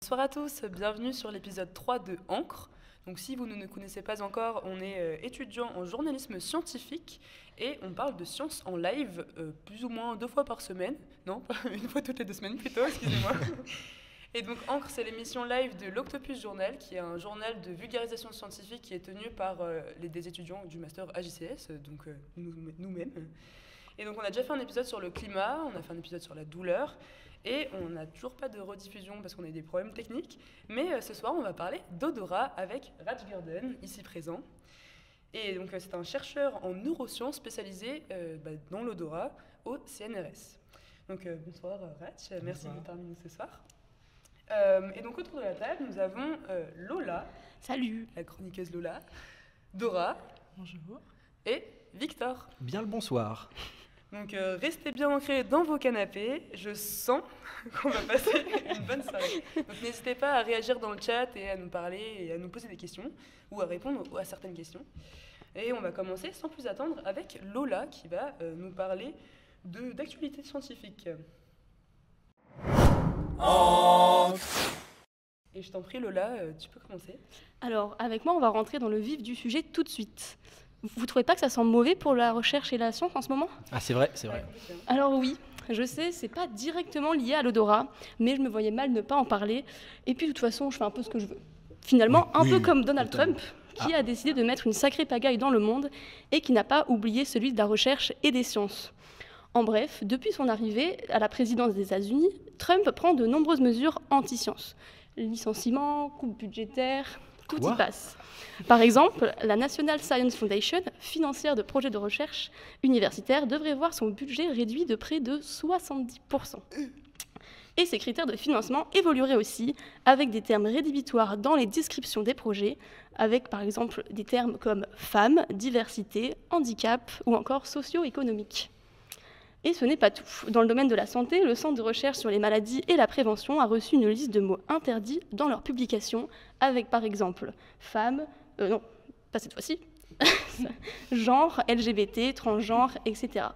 Bonsoir à tous, bienvenue sur l'épisode 3 de Encre. Donc si vous ne nous connaissez pas encore, on est étudiant en journalisme scientifique et on parle de science en live plus ou moins 2 fois par semaine. Non, pas une fois toutes les 2 semaines plutôt, excusez-moi. Et donc Encre, c'est l'émission live de l'Octopus Journal, qui est un journal de vulgarisation scientifique qui est tenu par des étudiants du master AJCS, donc nous-mêmes. Et donc on a déjà fait un épisode sur le climat, on a fait un épisode sur la douleur, et on n'a toujours pas de rediffusion parce qu'on a eu des problèmes techniques. Mais ce soir, on va parler d'odorat avec Raj Gurdon, ici présent. Et donc c'est un chercheur en neurosciences spécialisé dans l'odorat au CNRS. Donc bonsoir Raj, merci d'être parmi nous ce soir. Et donc autour de la table, nous avons Lola. Salut. La chroniqueuse Lola. Dora. Bonjour. Et Victor. Bien le bonsoir. Donc restez bien ancrés dans vos canapés, je sens qu'on va passer une bonne soirée. Donc n'hésitez pas à réagir dans le chat et à nous parler et à nous poser des questions ou à répondre à certaines questions. Et on va commencer sans plus attendre avec Lola qui va nous parler d'actualité scientifique. Et je t'en prie Lola, tu peux commencer. Alors avec moi on va rentrer dans le vif du sujet tout de suite. Vous trouvez pas que ça sent mauvais pour la recherche et la science en ce moment ? Ah c'est vrai, c'est vrai. Alors oui, je sais, c'est pas directement lié à l'odorat, mais je me voyais mal ne pas en parler. Et puis de toute façon, je fais un peu ce que je veux. Finalement, un peu comme Donald Trump, qui a décidé de mettre une sacrée pagaille dans le monde et qui n'a pas oublié celui de la recherche et des sciences. En bref, depuis son arrivée à la présidence des États-Unis, Trump prend de nombreuses mesures anti-sciences. Licenciements, coupes budgétaires, tout y passe. Par exemple, la National Science Foundation, financière de projets de recherche universitaire, devrait voir son budget réduit de près de 70%. Et ses critères de financement évolueraient aussi, avec des termes rédhibitoires dans les descriptions des projets, avec par exemple des termes comme femmes, diversité, handicap ou encore socio-économique. Et ce n'est pas tout. Dans le domaine de la santé, le Centre de recherche sur les maladies et la prévention a reçu une liste de mots interdits dans leurs publications, avec par exemple femmes, non, pas cette fois-ci, genre, LGBT, transgenre, etc.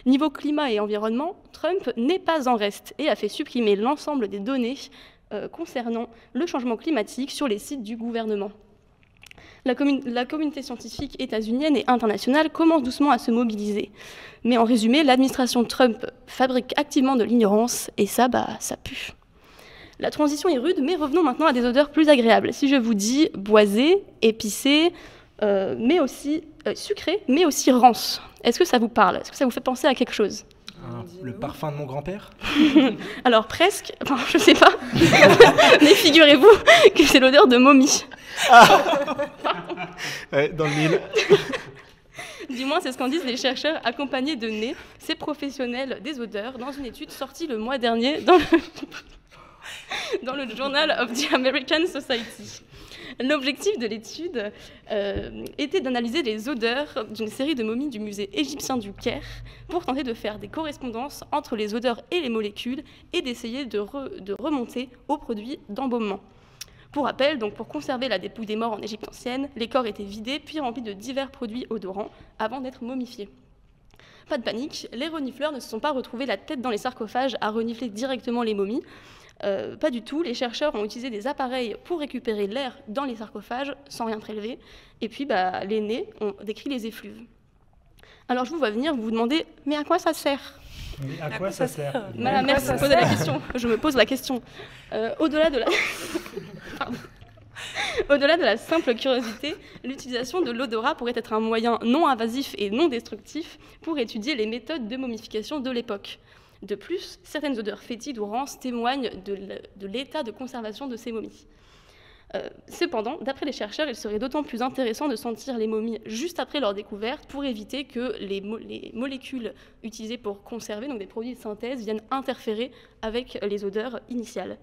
Niveau climat et environnement, Trump n'est pas en reste et a fait supprimer l'ensemble des données concernant le changement climatique sur les sites du gouvernement. La communauté scientifique états-unienne et internationale commence doucement à se mobiliser. Mais en résumé, l'administration Trump fabrique activement de l'ignorance et ça pue. La transition est rude, mais revenons maintenant à des odeurs plus agréables. Si je vous dis boisé, épicé, mais aussi sucré, mais aussi rance, est-ce que ça vous parle ? Est-ce que ça vous fait penser à quelque chose ? Le parfum de mon grand-père ? Alors presque, enfin je sais pas, mais figurez-vous que c'est l'odeur de momie. Ouais, dans le mille. Du moins, c'est ce qu'en disent les chercheurs accompagnés de nez, ces professionnels des odeurs, dans une étude sortie le mois dernier dans le Journal of the American Society. L'objectif de l'étude était d'analyser les odeurs d'une série de momies du musée égyptien du Caire pour tenter de faire des correspondances entre les odeurs et les molécules et d'essayer de remonter aux produits d'embaumement. Pour rappel, donc pour conserver la dépouille des morts en Égypte ancienne, les corps étaient vidés puis remplis de divers produits odorants avant d'être momifiés. Pas de panique, les renifleurs ne se sont pas retrouvés la tête dans les sarcophages à renifler directement les momies. Pas du tout, les chercheurs ont utilisé des appareils pour récupérer l'air dans les sarcophages sans rien prélever, et puis les nez ont décrit les effluves. Alors je vous vois venir, vous vous demandez, mais à quoi ça sert ? Mais à quoi ça sert ? Merci de poser la question, je me pose la question. Au-delà de la simple curiosité, l'utilisation de l'odorat pourrait être un moyen non invasif et non destructif pour étudier les méthodes de momification de l'époque. De plus, certaines odeurs fétides ou rances témoignent de l'état de conservation de ces momies. Cependant, d'après les chercheurs, il serait d'autant plus intéressant de sentir les momies juste après leur découverte pour éviter que les molécules utilisées pour conserver, donc des produits de synthèse, viennent interférer avec les odeurs initiales.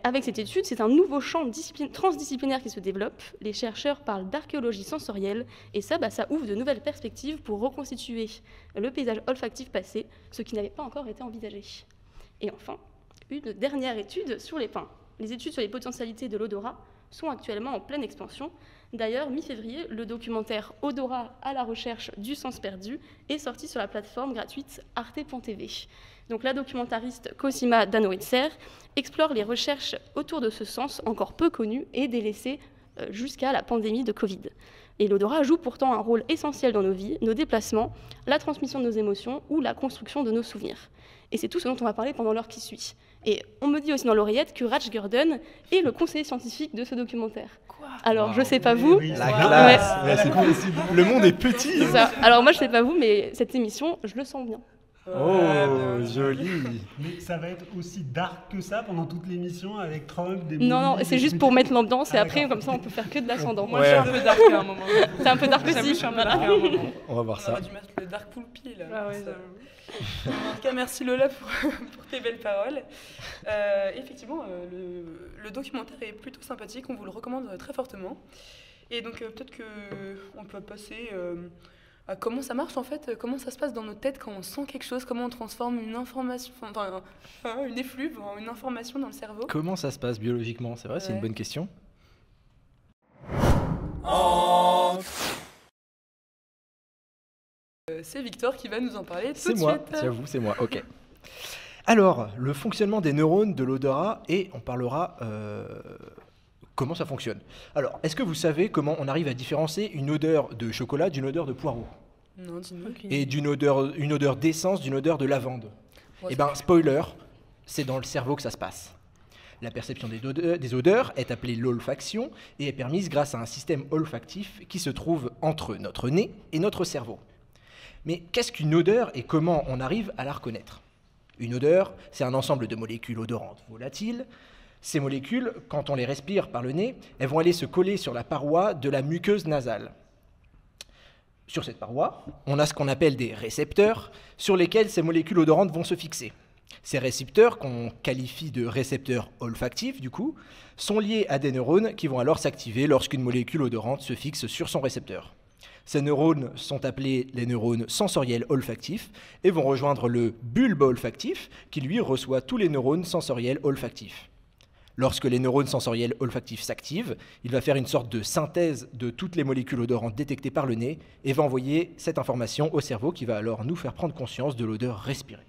Avec cette étude, c'est un nouveau champ transdisciplinaire qui se développe. Les chercheurs parlent d'archéologie sensorielle et ça ouvre de nouvelles perspectives pour reconstituer le paysage olfactif passé, ce qui n'avait pas encore été envisagé. Et enfin, une dernière étude sur les pins. Les études sur les potentialités de l'odorat sont actuellement en pleine expansion, D'ailleurs, mi-février, le documentaire Odorat à la recherche du sens perdu est sorti sur la plateforme gratuite arte.tv. Donc la documentariste Cosima Danoitser explore les recherches autour de ce sens encore peu connu et délaissé jusqu'à la pandémie de Covid. Et l'odorat joue pourtant un rôle essentiel dans nos vies, nos déplacements, la transmission de nos émotions ou la construction de nos souvenirs. Et c'est tout ce dont on va parler pendant l'heure qui suit. Et on me dit aussi dans l'oreillette que Raj Gurdon est le conseiller scientifique de ce documentaire. Quoi ? Alors, je sais pas vous. La classe. Ouais, c'est possible. Le monde est petit. C'est ça. Alors moi, je sais pas vous, mais cette émission, je le sens bien. Oh, joli. Mais ça va être aussi dark que ça pendant toute l'émission avec Trump, des Non, movies, c'est des juste trucs. pour mettre l'ambiance et Ah, après, d'accord. comme ça, on peut faire que de l'ascendant. Moi, je suis un peu dark à un moment. C'est un peu dark J'avoue, aussi. je suis un peu Voilà. dark à un moment. On va voir On ça. aurait dû mettre le dark full pied là. Ah ouais, Ça. j'avoue. En tout cas, merci Lola pour tes belles paroles. Effectivement, le documentaire est plutôt sympathique, on vous le recommande très fortement. Et donc peut-être qu'on peut passer à comment ça marche en fait, comment ça se passe dans nos têtes quand on sent quelque chose, comment on transforme une information, enfin une effluve, une information dans le cerveau. Comment ça se passe biologiquement? C'est vrai, c'est une Ouais. bonne question. C'est Victor qui va nous en parler tout C'est de moi, suite. j'avoue, c'est moi. Ok. Alors, le fonctionnement des neurones de l'odorat et on parlera comment ça fonctionne. Alors, est-ce que vous savez comment on arrive à différencier une odeur de chocolat d'une odeur de poireau Non, dis-nous. et une odeur d'essence d'une odeur de lavande? Ouais, Eh bien, spoiler, c'est dans le cerveau que ça se passe. La perception des odeurs est appelée l'olfaction et est permise grâce à un système olfactif qui se trouve entre notre nez et notre cerveau. Mais qu'est-ce qu'une odeur et comment on arrive à la reconnaître? Une odeur, c'est un ensemble de molécules odorantes volatiles. Ces molécules, quand on les respire par le nez, elles vont aller se coller sur la paroi de la muqueuse nasale. Sur cette paroi, on a ce qu'on appelle des récepteurs sur lesquels ces molécules odorantes vont se fixer. Ces récepteurs, qu'on qualifie de récepteurs olfactifs du coup, sont liés à des neurones qui vont alors s'activer lorsqu'une molécule odorante se fixe sur son récepteur. Ces neurones sont appelés les neurones sensoriels olfactifs et vont rejoindre le bulbe olfactif qui lui reçoit tous les neurones sensoriels olfactifs. Lorsque les neurones sensoriels olfactifs s'activent, il va faire une sorte de synthèse de toutes les molécules odorantes détectées par le nez et va envoyer cette information au cerveau qui va alors nous faire prendre conscience de l'odeur respirée.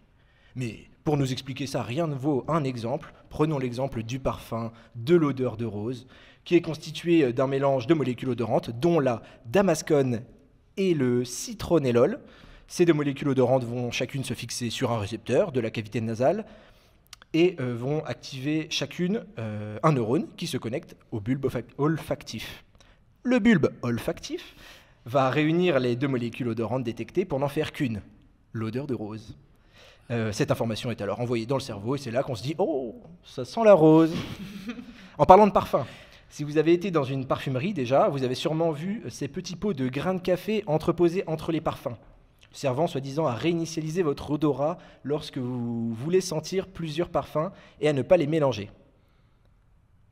Mais pour nous expliquer ça, rien ne vaut un exemple. Prenons l'exemple du parfum de l'odeur de rose, qui est constitué d'un mélange de molécules odorantes, dont la damascone et le citronellol. Ces deux molécules odorantes vont chacune se fixer sur un récepteur de la cavité nasale et vont activer chacune un neurone qui se connecte au bulbe olfactif. Le bulbe olfactif va réunir les deux molécules odorantes détectées pour n'en faire qu'une, l'odeur de rose. Cette information est alors envoyée dans le cerveau et c'est là qu'on se dit « Oh, ça sent la rose !» En parlant de parfum, si vous avez été dans une parfumerie déjà, vous avez sûrement vu ces petits pots de grains de café entreposés entre les parfums, servant soi-disant à réinitialiser votre odorat lorsque vous voulez sentir plusieurs parfums et à ne pas les mélanger.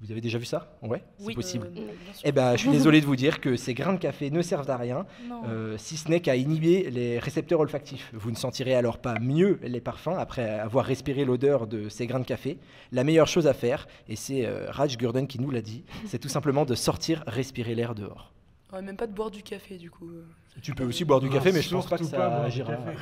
Vous avez déjà vu ça? Ouais, c'est Oui, possible. bien sûr. Eh ben, je suis désolé de vous dire que ces grains de café ne servent à rien, Non. si ce n'est qu'à inhiber les récepteurs olfactifs. Vous ne sentirez alors pas mieux les parfums après avoir respiré l'odeur de ces grains de café. La meilleure chose à faire, et c'est Raj Gurdon qui nous l'a dit, c'est tout simplement de sortir respirer l'air dehors. Ouais, même pas de boire du café du coup. Tu peux aussi boire du café, mais je pense pas que Surtout ça boire du agira. café.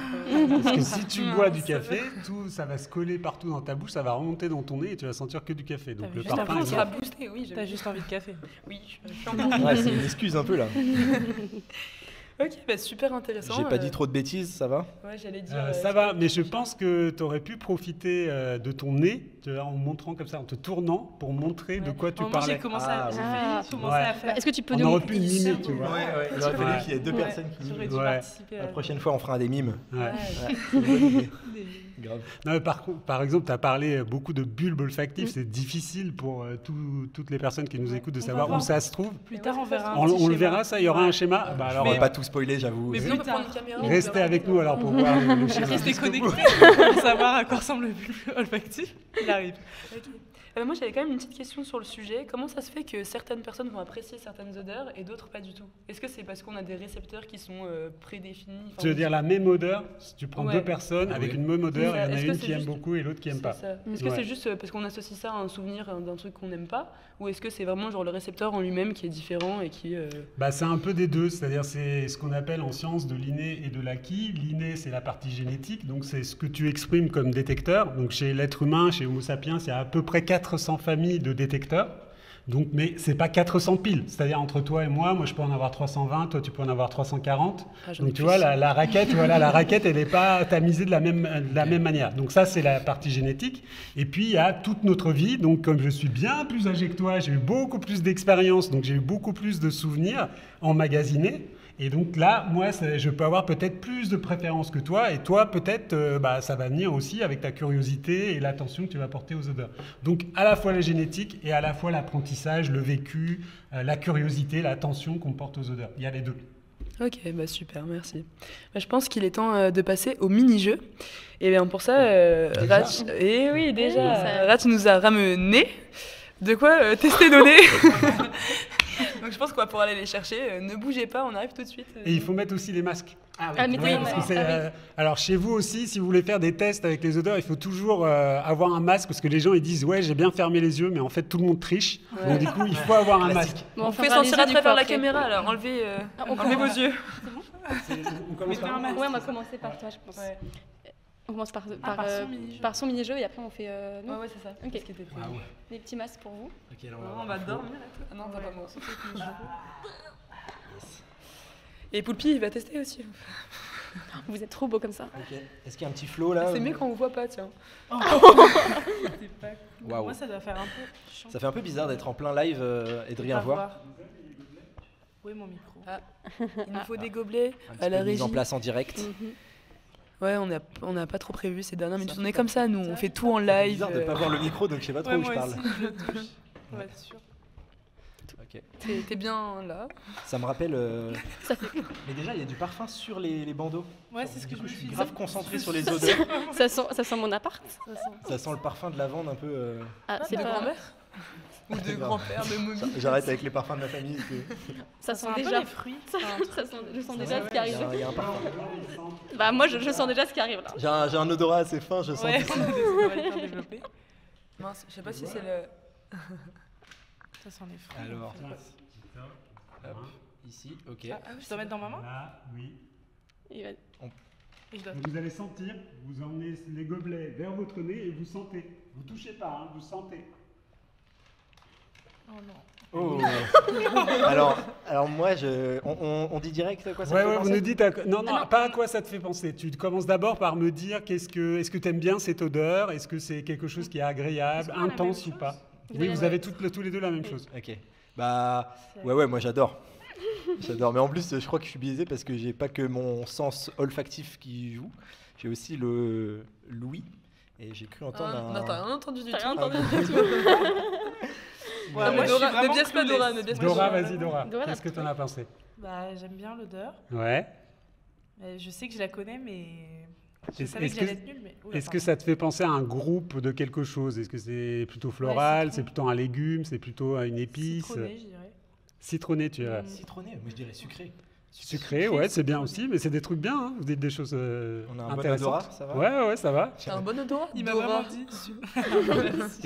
Parce que si tu Non, bois du ça café, tout ça va se coller partout dans ta bouche, ça va remonter dans ton nez et tu vas sentir que du café. Donc T'as le vu, juste Après, parfum on après, est sera bon. boosté, oui. T'as juste envie de café. Oui, je suis en Ouais, c'est une excuse un peu là. Ok, bah, super intéressant. J'ai pas dit trop de bêtises, ça va? Ouais, j'allais dire. Ça va, mais je pense que tu aurais pu profiter de ton nez tu vois, en montrant comme ça, en te tournant pour montrer de quoi tu Moi, parlais. j'ai commencé Ah, à, j'ai oui. failli commencer Ouais. à faire. Est-ce que tu peux On nous... aurait pu mimer, tu vois. Il aurait fallu Ouais. qu'il y ait deux Ouais, personnes qui j'aurais miment. dû Ouais. participer à La prochaine fois, on fera des mimes. Ouais. Ouais. C'est une bonne idée. Des- Grave. Non, mais par exemple, tu as parlé beaucoup de bulbes olfactifs. C'est difficile pour toutes les personnes qui nous écoutent de On savoir va où voir. ça se trouve. Plus tard, on verra. un On petit le schéma. verra, ça, il y aura un Ouais. schéma. Bah, alors, On va pas tout spoiler, j'avoue. Mais Plus sinon, on peut tard. prendre une caméra. restez avec nous alors pour voir le schéma. Restez jusqu'au bout. connectés pour savoir à quoi ressemble le bulbe olfactif. Il arrive. Ok. Moi, j'avais quand même une petite question sur le sujet. Comment ça se fait que certaines personnes vont apprécier certaines odeurs et d'autres pas du tout? Est-ce que c'est parce qu'on a des récepteurs qui sont prédéfinis? Tu veux dire la même odeur, si tu prends Ouais. deux personnes avec une même odeur, C'est ça. il y en a Est-ce que une c'est qui aime juste- beaucoup et l'autre qui aime C'est pas. ça. Est-ce que Ouais. c'est juste parce qu'on associe ça à un souvenir d'un truc qu'on n'aime pas? Ou est-ce que c'est vraiment genre le récepteur en lui-même qui est différent et qui... Bah, c'est un peu des deux, c'est-à-dire c'est ce qu'on appelle en science de l'inné et de l'acquis. L'inné, c'est la partie génétique, donc c'est ce que tu exprimes comme détecteur. Donc chez l'être humain, chez Homo sapiens, il y a à peu près 400 familles de détecteurs. Donc, mais c'est pas 400 piles, c'est-à-dire entre toi et moi je peux en avoir 320, toi tu peux en avoir 340. Ah, j'en ai Donc tu plus. vois, la raquette, la raquette, elle n'est pas tamisée de la même manière. Donc ça, c'est la partie génétique. Et puis il y a toute notre vie. Donc comme je suis bien plus âgé que toi, j'ai eu beaucoup plus d'expérience, donc j'ai eu beaucoup plus de souvenirs emmagasinés. Et donc là, moi, je peux avoir peut-être plus de préférences que toi, et toi, peut-être, ça va venir aussi avec ta curiosité et l'attention que tu vas porter aux odeurs. Donc, à la fois la génétique et à la fois l'apprentissage, le vécu, la curiosité, l'attention qu'on porte aux odeurs. Il y a les deux. Ok, bah super, merci. Bah, je pense qu'il est temps de passer au mini-jeu. Et bien pour ça, Déjà Ratch... Eh oui, déjà, Oui, ça- Ratch nous a ramené de quoi tester nos nez. Donc je pense qu'on va pouvoir aller les chercher. Ne bougez pas, on arrive tout de suite. Et il faut mettre aussi les masques. Ah, mettez Ouais, les parce que masques. c'est, Ah oui. alors chez vous aussi, si vous voulez faire des tests avec les odeurs, il faut toujours avoir un masque parce que les gens ils disent ouais j'ai bien fermé les yeux, mais en fait tout le monde triche. Ouais. Donc du coup il faut avoir un masque. Bon, On on fait fera les sentir jeux à du travers coup la après. caméra, alors enlevez, on enlevez vos yeux. On commence par Ouais, on va commencer par toi, je pense. Ouais, On commence par, par son mini-jeu. son mini-jeu et après on fait nous. ouais, c'est ça. Ok. Ce qui était prévu. Ah ouais. Des petits masques pour vous. Ok, alors On va dormir là. Ah non, t'as pas moi. Et Poulpi, il va tester aussi. Vous êtes trop beaux comme ça. Ok. Est-ce qu'il y a un petit flow là C'est mieux quand on voit pas, tiens. C'était pas cool. Waouh. Moi, ça doit faire un peu chiant. Ça fait un peu bizarre d'être en plein live et de rien voir. Où est mon micro? Il nous faut des gobelets Un petit à la peu de mise régie. en place en direct. Ouais, on n'a pas trop prévu ces dernières minutes. Ça On fait est comme ça, nous. On fait tout en C'est live. bizarre de pas voir le micro, donc je sais pas trop où je moi parle. aussi, je le touche. Pour être sûr. Ok. T'es bien là. Ça me rappelle. Ça fait- Mais déjà, il y a du parfum sur les bandeaux. Ouais, c'est ce que Du je coup, me je suis suis dit. grave concentré sur les odeurs. ça sent mon appart. Ça sent. Ça sent le parfum de lavande un peu. Ah, c'est De pas. grand-mère Ou de grand-père, de momie. J'arrête avec les parfums de ma famille. Ça sent sent un peu déjà. les fruits. Ça sent, je sens déjà ce qui arrive. Il y a un parfum. Bah moi je sens déjà ce qui arrive là. J'ai un odorat assez fin, je sens. Ouais, d'ici. ça doit être bien développé. Mince, je sais pas si c'est le. Ça sent les fruits. Alors, en fait. hop, ici, ok. Je dois mettre dans ma main? Là, oui. Il va- Et je dois. Vous allez sentir, vous emmenez les gobelets vers votre nez et vous sentez. Vous touchez pas, hein, vous sentez. Oh non. Oh. alors moi, on dit direct à quoi ça Ouais, me fait ouais, vous penser nous dites. Non, pas à quoi ça te fait penser. Tu commences d'abord par me dire est-ce que tu aimes bien cette odeur? Est-ce que c'est quelque chose qui est agréable, Est-ce qu'on a la intense même ou pas? chose? Oui, Ouais. vous avez tous les deux la même chose. Ok. Bah, ouais, moi j'adore. J'adore. Mais en plus, je crois que je suis biaisé parce que j'ai pas que mon sens olfactif qui joue. J'ai aussi le l'ouïe. Et j'ai cru entendre un. Non, t'as rien entendu du T'as rien tout. entendu un- du tout. Ouais, Non, mais moi, je suis Dora, vraiment ne biaise pas clueless. Dora, ne biaise pas Moi, je Dora, suis vas-y, vraiment- Dora. Dora, Qu'est-ce que t'en as pensé? Bah, j'aime bien l'odeur. Ouais. Je sais que je la connais, mais je Est-ce- savais est-ce que que- j'allais être nulle. Mais... Oula, Est-ce que pardon. ça te fait penser à un groupe de quelque chose? Est-ce que c'est plutôt floral? citron. C'est plutôt un légume? C'est plutôt une épice? Citronné, je dirais. Citronné, tu dirais. Citronné, moi je dirais sucré. Sucré, ouais, c'est bien aussi, mais c'est des trucs bien, hein. Vous dites des choses On a un bon intéressantes. odorat, ça va Ouais, ça va. T'as un bon odorat Il m'a Dora. vraiment dit.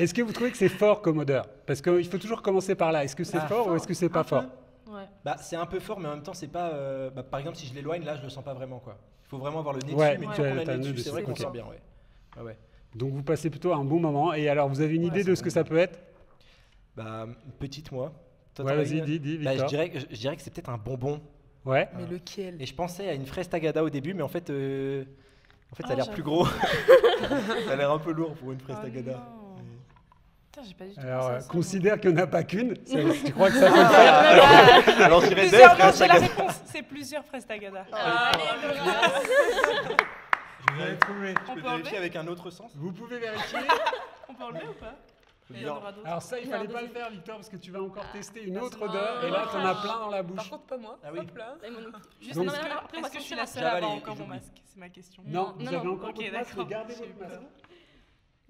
Est-ce que vous trouvez que c'est fort comme odeur? Parce qu'il faut toujours commencer par là. Est-ce que c'est Ah, fort ou est-ce que c'est pas Un peu. fort? Ouais. Bah, c'est un peu fort, mais en même temps, c'est pas. Bah, par exemple, si je l'éloigne, là, je le sens pas vraiment, quoi. Il faut vraiment avoir le nez Ouais, dessus, mais ouais. quand on a t'as le le nez nez dessus, dessus, c'est vrai qu'on ok. sent bien, ouais. Ouais. Donc vous passez plutôt un bon moment. Et alors, vous avez une Ouais, idée c'est de ce que bon. ça peut être? Bah, petite, moi. Toi, Ouais, t'en as vas-y, une dis, Bah, Victor. je dirais que c'est peut-être un bonbon. Ouais. Mais lequel Et je pensais à une fraise tagada au début, mais en fait, ça a l'air j'avoue. plus gros. Ça a l'air un peu lourd pour une fraise Oh tagada. non. Putain, j'ai pas du tout Alors, pensé à ça, considère moi. qu'il n'y en a pas qu'une. Tu crois que ça peut le faire? Alors, je dirais deux Plusieurs, non, fraises j'ai la tagada. réponse. C'est plusieurs fraises tagada. Vous avez trouvé. Je On peux peut enlever vérifier avec un autre sens. Vous pouvez vérifier. On peut enlever ou pas Je veux Il y en dire, aura d'autres. Alors ça, il Non, fallait pas le deuxième. faire, Victor, parce que tu vas encore tester une Ah, autre c'est odeur. bon. Et là, t'en as plein dans la Par bouche. contre, pas moi. Ah oui. Hop là. Et mon autre. Juste, Donc- est-ce Non, que, non, après, on va est-ce que je suis la sortir seule à J'avale avoir et encore mon j'oublie. masque? C'est ma question. Non, vous non, avez non. encore Ok, votre masque, mais d'accord. gardez J'ai votre eu peur. masque.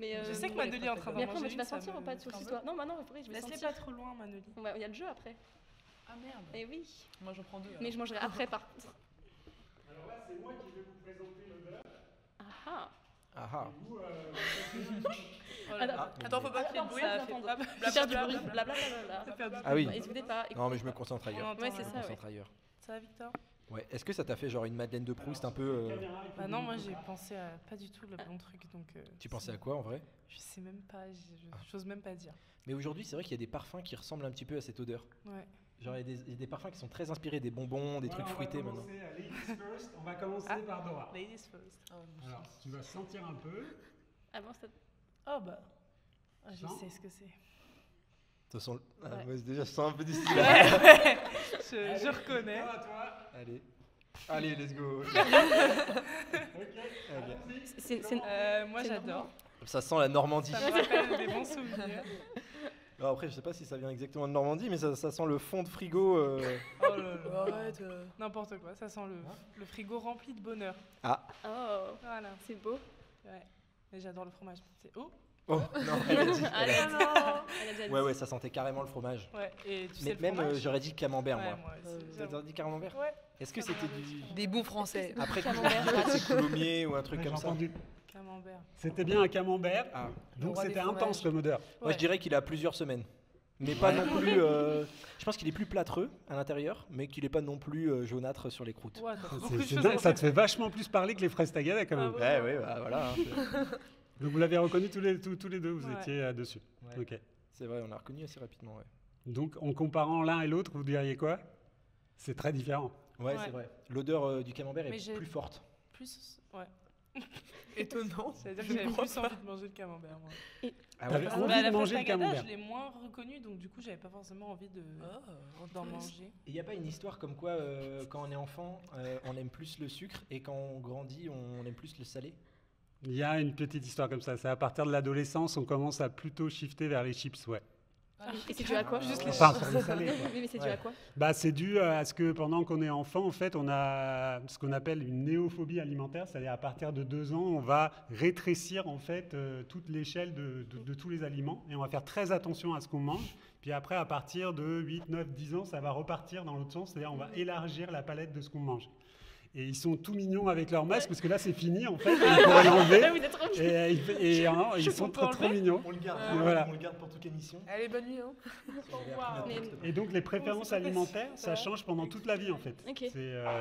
Mais, Je sais que Manoli est en train d'en Mais après, manger tu vas une, ça sentir me- ou pas de saucisse, ça me- toi? Non, maintenant, je vais Laisse-les sentir. pas trop loin, Manoli. Il y a le jeu après. Ah merde. Eh oui. Moi j'en prends 2. Mais je mangerai après, par contre. Alors là, c'est moi qui vais vous présenter l'odeur. Ah ah. Ah ah. Et vous, Alors, Attends, faut pas qu'il y ait de attends, bruit. ça Ça fait fait- hop, je vais faire du bruit. Blablabla. Ça fait du Ah oui. N'hésitez pas. Non, mais je me concentre On ailleurs. entend Ouais, rien. c'est Je me ça, ouais. concentre ailleurs. Ça va, Victor? Ouais. Est-ce que ça t'a fait genre une Madeleine de Proust un peu Bah non, moi j'ai pensé à pas du tout le bon truc, donc... Tu pensais à quoi en vrai? Je sais même pas, j'ose même pas dire. Mais aujourd'hui, c'est vrai qu'il y a des parfums qui ressemblent un petit peu à cette odeur. Ouais. Genre, il y a des parfums qui sont très inspirés des bonbons, des trucs fruités maintenant. Ladies first, on va commencer Ah. par Dora. Ladies first. Alors, tu vas sentir un peu. Avant, ça. Oh bah... Ah, je Sens. sais ce que c'est. Ça sent... Ouais. moi, déjà, je sens un peu d'ici. Je reconnais. Toi, toi. Allez. Allez, let's go. Ok. Allons-y. C'est Moi C'est j'adore. Ça sent la Normandie. Ça me rappelle des bons souvenirs. Alors après, je sais pas si ça vient exactement de Normandie, mais ça sent le fond de frigo. Oh là là. Arrête. N'importe quoi, ça sent le frigo rempli de bonheur. Oh, Voilà. c'est beau. Ouais. Et j'adore le fromage. Oh. Oh, non, elle a dit. Allez, non. Elle a déjà dit. Ouais, ouais, ça sentait carrément le fromage. Ouais. Et tu sais Mais le même, fromage j'aurais dit camembert, Ouais, moi. moi aussi, T'as j'avoue. dit camembert? Ouais. Est-ce que Ça c'était me du... rappelle. Des bons français. Après, Camembert. peut-être c'est coulommiers ou un truc Ouais, comme j'ai ça. entendu. Camembert. C'était bien un camembert, Ah. donc roi des c'était fromages. intense comme odeur. Moi, Ouais. je dirais qu'il a plusieurs semaines. Mais pas non plus... Je pense qu'il est plus plâtreux à l'intérieur, mais qu'il est pas non plus jaunâtre sur les croûtes. Ouais, t'as C'est- beaucoup de C'est choses dingue, à ça te dire. fait vachement plus parler que les fraises tagada quand même. Ah Ouais, ouais, bah, voilà. hein, Donc vous l'avez reconnu tous les deux, vous Ouais. étiez dessus. Ouais. Ok. c'est vrai, on l'a reconnu assez rapidement, ouais. Donc en comparant l'un et l'autre, vous diriez quoi? C'est très différent. Ouais, Ouais. c'est vrai. L'odeur du camembert Mais est j'ai- plus forte. Plus. Ouais. Étonnant. C'est-à-dire Je que j'avais crois plus pas. envie de manger le camembert, moi. Ah T'avais ouais. envie Bah, de la manger le fraise tagada, camembert. je l'ai moins reconnu, donc du coup, j'avais pas forcément envie d'en manger. Il n'y a pas une histoire comme quoi, quand on est enfant, on aime plus le sucre et quand on grandit, on aime plus le salé? Il y a une petite histoire comme ça. C'est à partir de l'adolescence, on commence à plutôt shifter vers les chips, ouais. Et c'est dû à quoi? Juste les Enfin, sur les salés, quoi. Oui, mais c'est dû Ouais. à quoi? Bah, c'est dû à ce que pendant qu'on est enfant, en fait, on a ce qu'on appelle une néophobie alimentaire, c'est-à-dire à partir de 2 ans, on va rétrécir en fait toute l'échelle de tous les aliments et on va faire très attention à ce qu'on mange. Puis après, à partir de 8, 9, 10 ans, ça va repartir dans l'autre sens, c'est-à-dire on va élargir la palette de ce qu'on mange. Et ils sont tout mignons avec leur masque parce que là, c'est fini en fait, il faut l'enlever. Là, vous êtes trop Ils sont trop mignons. On le garde, Voilà. on le garde pour toute émission. Allez, bonne nuit. Hein. Et donc les préférences c'est pas alimentaires, facile, ça ça. change pendant toute la vie en fait. Ok.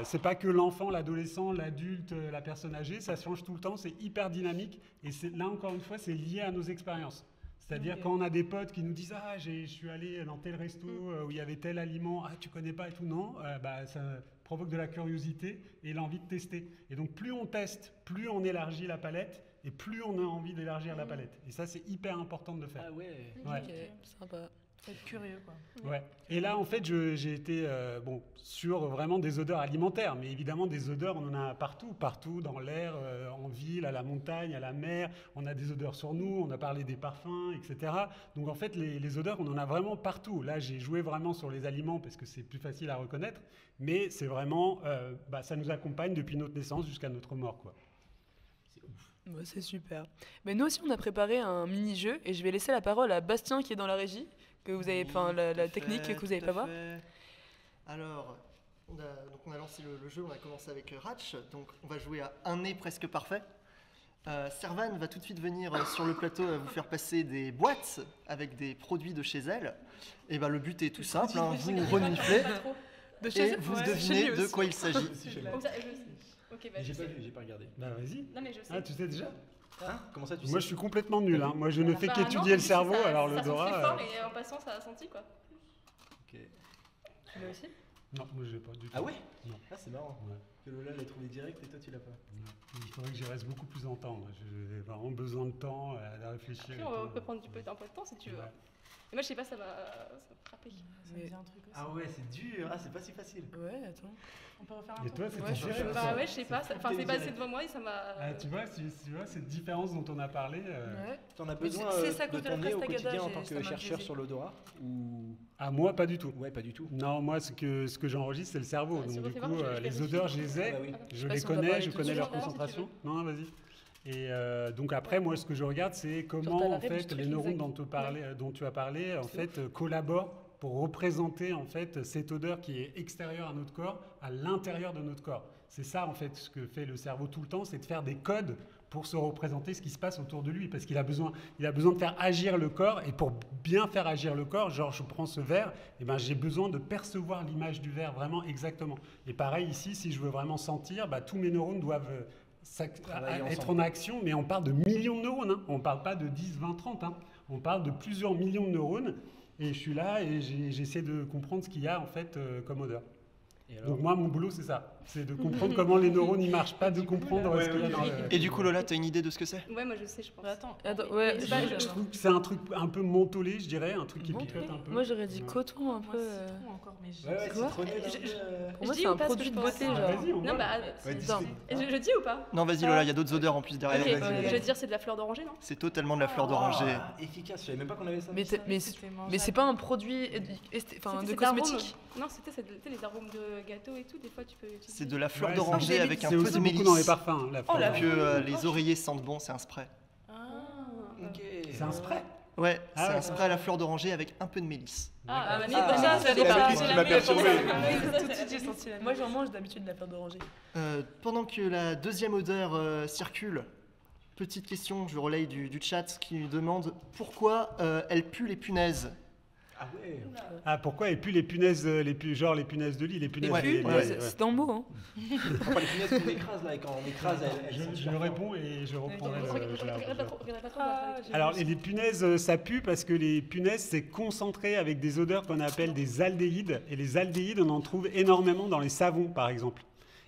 C'est pas que l'enfant, l'adolescent, l'adulte, la personne âgée, ça change tout le temps, c'est hyper dynamique. Et là encore une fois, c'est lié à nos expériences. C'est-à-dire Ok. quand on a des potes qui nous disent « Ah, je suis allé dans tel resto où il y avait tel aliment, ah tu connais pas et tout », non, bah, ça provoque de la curiosité et l'envie de tester. Et donc plus on teste, plus on élargit la palette et plus on a envie d'élargir la palette. Et ça, c'est hyper important de le faire. Ah ouais. Ouais. Ok, sympa. Faut être curieux, quoi. Ouais. Et là, en fait, j'ai été sur vraiment des odeurs alimentaires, mais évidemment des odeurs, on en a partout dans l'air, en ville, à la montagne, à la mer. On a des odeurs sur nous, on a parlé des parfums, etc. Donc en fait, les odeurs, on en a vraiment partout. Là, j'ai joué vraiment sur les aliments parce que c'est plus facile à reconnaître, mais c'est vraiment, ça nous accompagne depuis notre naissance jusqu'à notre mort, quoi. Bah, c'est super. Mais nous aussi, on a préparé un mini-jeu et je vais laisser la parole à Bastien qui est dans la régie, que vous avez, enfin la technique que vous n'avez pas voir. Alors, on a lancé le jeu, on a commencé avec Ratch, donc on va jouer à un nez presque parfait. Servane va tout de suite venir sur le plateau vous faire passer des boîtes avec des produits de chez elle. Et ben le but est tout simple, hein, vous reniflez Pas trop. De et vous ouais, devinez chez lui de aussi. quoi il s'agit. Comme ça, ok, bah, je sais. J'ai pas regardé. Bah vas-y. Non, mais je sais. Ah, tu sais déjà? Hein? Comment ça, tu Moi, sais? je suis complètement nul. Hein. Moi, je ne fais Bah, qu'étudier non, le mais cerveau, ça- alors ça le sent Dora... très fort et en passant, ça a senti quoi. Ok. Tu l'as aussi? Non, moi, je l'ai pas du tout. Ah ouais? Non. Ah, c'est marrant. Ouais. Que Lola l'a trouvé direct et toi, tu l'as pas. Non. Il faudrait que j'y reste beaucoup plus longtemps. Moi. J'ai vraiment besoin de temps à réfléchir. Après, et on tout. peut prendre un peu de temps si tu veux. Ouais. Et moi, je sais pas, ça m'a frappé. Ça me dit un truc aussi. Ah ouais, c'est dur. Ah, c'est pas si facile. Ouais, attends. On peut refaire un Et tour toi, c'est Ouais, ton je sujet, sais là, pas. ça. Bah ouais, je sais pas. Enfin, c'est direct. passé devant moi et ça m'a. Ah, tu vois, cette différence dont on a parlé. Ouais. T'en as Mais besoin c'est ça, de cause de ton la nez au fraise tagada, quotidien en j'ai- tant ça que m'a chercheur biaisé. sur l'odorat ou... Ah, moi, pas du tout. Ouais, pas du tout. Non, moi, ce que j'enregistre, c'est le cerveau. Ouais, Donc, si on du refait coup, voir, je les vérifie. odeurs, je les ai. Ah bah oui. Je sais pas les si on va connais, parler je tout de connais suite, leur là, si tu concentration. Non, vas-y. Et donc après, moi, ce que je regarde, c'est t'as comment la en règle du fait truc les neurones exact. dont tu as parlé, en fait, collaborent pour représenter en fait cette odeur qui est extérieure à notre corps, à l'intérieur de notre corps. C'est ça en fait ce que fait le cerveau tout le temps, c'est de faire des codes pour se représenter ce qui se passe autour de lui, parce qu'il a besoin de faire agir le corps, et pour bien faire agir le corps, genre je prends ce verre, et ben j'ai besoin de percevoir l'image du verre vraiment exactement. Et pareil ici, si je veux vraiment sentir, tous mes neurones doivent être en action, mais on parle de millions de neurones, hein. On ne parle pas de 10, 20, 30, hein. On parle de plusieurs millions de neurones, et je suis là et j'essaie de comprendre ce qu'il y a en fait comme odeur. Donc moi, mon boulot, c'est ça. C'est de comprendre comment les neurones ils marchent, pas de comprendre ce qu'il y a dans le... Et du coup, Lola, tu as une idée de ce que c'est? Ouais, moi je sais, je pense. Attends, ouais, Je trouve que c'est un truc un peu mentholé, je dirais, un truc qui Mentholé. picote un peu. Moi j'aurais dit Ouais. coton un moi peu. citron encore, mais je... Quoi citronné, Pour moi dis c'est ou un pas ce que produit je de pense beauté Ah, genre. vas-y, on Non, va. Attends. je dis ou pas? Non, vas-y Lola, il y a d'autres odeurs en plus derrière. Ok, Vas-y, je vas-y. veux dire c'est de la fleur d'oranger, non? C'est totalement de la fleur d'oranger. Efficace, je savais même pas qu'on avait ça. Mais mais c'est pas un produit enfin de C'était cosmétique. Non, c'était les arômes de gâteau et tout, des fois tu peux utiliser. C'est de la fleur Ouais, d'oranger c'est- avec un C'est peu aussi de beaucoup mélisse. dans les parfums, la fleur la d'oranger. Que les oreillers sentent bon, c'est un spray. Ah, Ok. C'est un spray. Ouais, Ah c'est ouais. un spray à la fleur d'oranger avec un peu de mélisse. Ah, Ah, mais ah, ça, c'est c'est la pas- mélisse c'est qui la m'a mélisse. perturbé. tout de suite j'ai senti la Moi j'en mange d'habitude de la fleur d'oranger. Pendant que la deuxième odeur circule, petite question, je relaye du chat qui nous demande pourquoi elle pue les punaises. Ah ouais. Ah, pourquoi? Et puis les punaises, genre les punaises de lit, les punaises... Ouais, des- ouais, C'est dans le mot hein. Enfin, les punaises qu'on écrase là, et quand on écrase, elles sont Je super réponds et je reprendrai le... je la- Regarde pas trop, Ah, regarde pas trop. Alors, et les punaises, ça pue parce que les punaises, c'est concentré avec des odeurs qu'on appelle des aldéhydes. Et les aldéhydes, on en trouve énormément dans les savons, par exemple.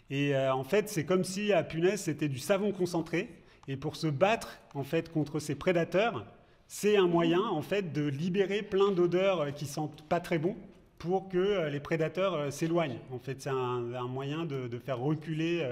Et en fait, c'est comme si la punaise, c'était du savon concentré. Et pour se battre, en fait, contre ces prédateurs, c'est un moyen, en fait, de libérer plein d'odeurs qui sentent pas très bon pour que les prédateurs s'éloignent. En fait, c'est un moyen de faire reculer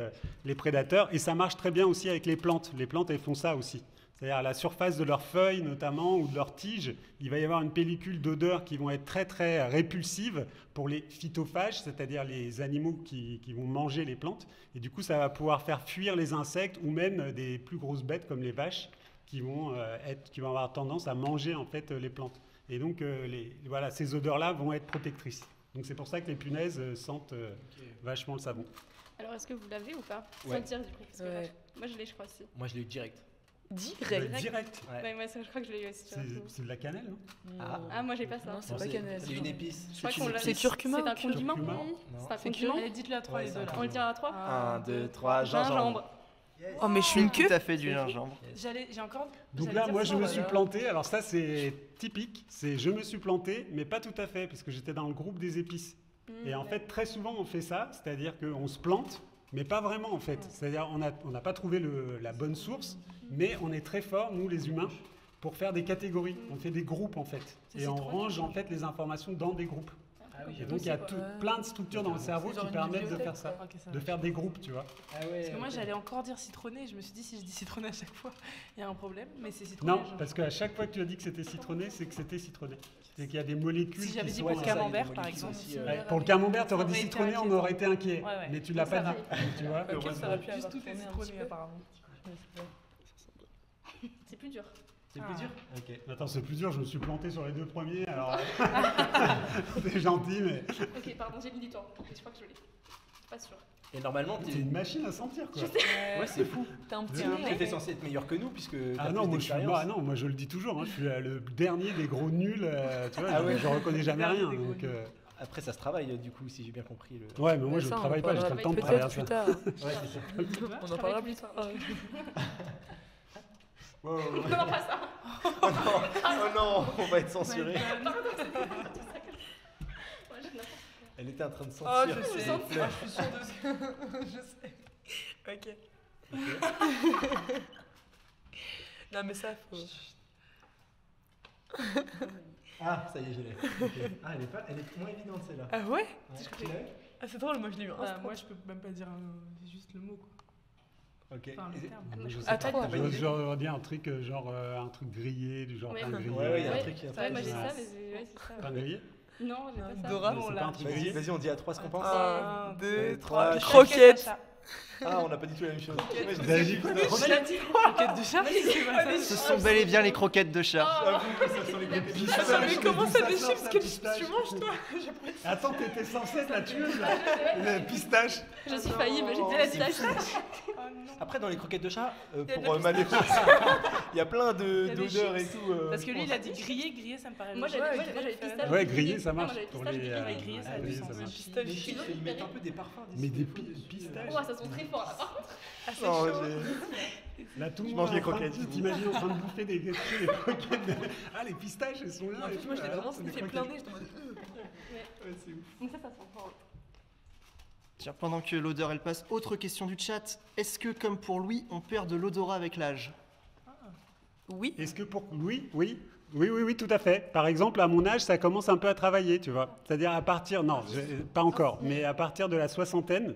les prédateurs. Et ça marche très bien aussi avec les plantes. Les plantes, elles font ça aussi. C'est-à-dire à la surface de leurs feuilles notamment ou de leurs tiges, il va y avoir une pellicule d'odeurs qui vont être très très répulsives pour les phytophages, c'est-à-dire les animaux qui vont manger les plantes. Et du coup, ça va pouvoir faire fuir les insectes ou même des plus grosses bêtes comme les vaches qui vont avoir tendance à manger en fait les plantes. Et donc voilà, ces odeurs-là vont être protectrices. Donc c'est pour ça que les punaises sentent vachement le savon. Alors est-ce que vous l'avez ou pas? Ouais. Sans dire du coup, parce que Ouais. moi je l'ai, je crois aussi. Moi, je l'ai eu direct. Direct. Direct. Ouais. Ouais, moi je crois que je l'ai eu aussi. tu vois. C'est de la cannelle, non? Ah, moi j'ai pas ça. Non, c'est Non, pas cannelle. C'est une épice. Je crois qu'on l'a- C'est curcuma. C'est un condiment. Curcuma. oui. Non. C'est un C'est condiment. Allez, dites-le à 3 Ouais, les c'est deux un là. On le dira à 3. 1, 2, 3, Gingembre. Oh mais je suis une Tout queue. à fait du gingembre. J'ai encore. Donc j'allais là, dire moi, ça, je me voilà. suis planté. Alors ça, c'est typique. C'est je me suis planté, mais pas tout à fait, parce que j'étais dans le groupe des épices. Et en fait, très souvent, on fait ça, c'est-à-dire qu'on se plante, mais pas vraiment en fait. C'est-à-dire on n'a pas trouvé la bonne source, mais on est très fort, nous les humains, pour faire des catégories. On fait des groupes en fait. Et on range en fait les informations dans des groupes. Et donc il y a plein de structures dans le cerveau C'est genre qui une permettent de bibliothèque, faire ça. Ok, ça De va. faire des groupes, tu vois. Ah ouais. Parce que moi j'allais encore dire citronné, je me suis dit si je dis citronné à chaque fois, il y a un problème, mais c'est citronné. Non, parce qu'à chaque fois que tu as dit que c'était citronné, c'est que c'était citronné. C'est qu'il y a des molécules Si j'avais qui dit sont... pour ça, le il y a des camembert par molécules exemple. aussi, Ouais, pour le camembert, tu aurais Ça dit aurait été citronné, on inquiétant. aurait été inquiet. Ouais, ouais. Mais tu l'as pas Ça dit, tu vois. Ok, ça aurait pu Juste avoir tout est tourné un citronné petit peu. apparemment. C'est plus dur. C'est plus dur. Ok. Attends, c'est plus dur, je me suis planté sur les deux premiers, alors... c'est gentil, mais... Ok, pardon, j'ai mis du temps. Je crois que je l'ai. Pas sûr. Et normalement, C'est une machine à sentir, quoi. Ouais, c'est fou. T'as un petit C'est nez. Tu étais censé être meilleur que nous, puisque. Ah t'as non, plus moi je suis... d'expérience. Ah non, moi je le dis toujours, hein, je suis le dernier des gros nuls, tu vois, Ah ouais. je reconnais jamais Dernier rien, des gros donc... Après, ça se travaille, du coup, si j'ai bien compris. Ouais, mais moi je Ça, ne on travaille en pas, j'ai pas parlera le temps de peut-être travailler à plus ça. tard. Ouais, c'est ça. On en parlera plus tard. Wow. Non, pas ça. Oh non, on va être censuré. Ouais, j'ai n'importe Elle était en train de Oh, sentir. je sais. s'il vous plaît. Je suis sûre de ce que. Je sais. Ok. Non, mais ça, faut. Ah, ça y est, je l'ai. Ok. Ah, elle est moins évidente celle-là. Ah ouais Ouais. Tu l'as eu Ah, c'est drôle, moi je l'ai eu. Bah, moi je peux même pas dire juste le mot quoi. Ok. Enfin le terme. Moi, je sais À pas, trois. je veux dire un truc genre un truc grillé, du genre Ouais. pain grillé. Ouais, il y a un Ouais, truc qui est Ouais, moi j'ai Ouais. ça, mais ouais, c'est ça. Pain grillé? Non, j'ai pas ça. Dora. Mais c'est pas un truc Vas-y, grillé. vas-y, on dit à 3 ce qu'on pense. 1, 2, 3. trois. Croquette. Ah, on n'a pas dit tout la même chose. Vous avez dit quoi? Moi, j'ai dit croquette de chat, mais c'est pas Ce ça. sont bel et bien les croquettes de chat. Ça, mais comment ça déchire parce que tu manges toi? Attends, t'étais censée être la tueuse là. Le pistache. Je suis failli, mais j'ai dit la pistache. Oh non. Après, dans les croquettes de chat, y a de pour la Mané, il y a plein Il y a des d'odeurs et chips. tout. Parce que je lui, il pense. a dit grillé, ça me paraît Moi, logique. j'avais pistache. Ouais, grillé, ça marche. Moi, j'avais Pour pistache, les, grillé, Ouais, grillé, ça a du grillé, sens. marche. Les chips, ils mettent un peu des parfums. Mais des pistaches. pistaches. Oh, ça sent très fort là. Par contre. Ah, c'est Non, chaud. Là, tout le Je monde mange les est en train de- croquettes, Tu c'est bon. t'imagines en train de bouffer des croquettes. Ah, les pistaches, elles sont là. En et plus, tout, moi, je l'ai là. vraiment C'est des fait plein croquettes. nez. J'étais en mode, Ouais, c'est ouf. Donc ça sent fort. Tiens, pendant que l'odeur elle passe, autre question du chat. Est-ce que comme pour Louis, on perd de l'odorat avec l'âge? Oui. Est-ce que pour Louis, oui, tout à fait. Par exemple, à mon âge, ça commence un peu à travailler, tu vois. C'est-à-dire à partir, non, pas encore, mais à partir de la soixantaine,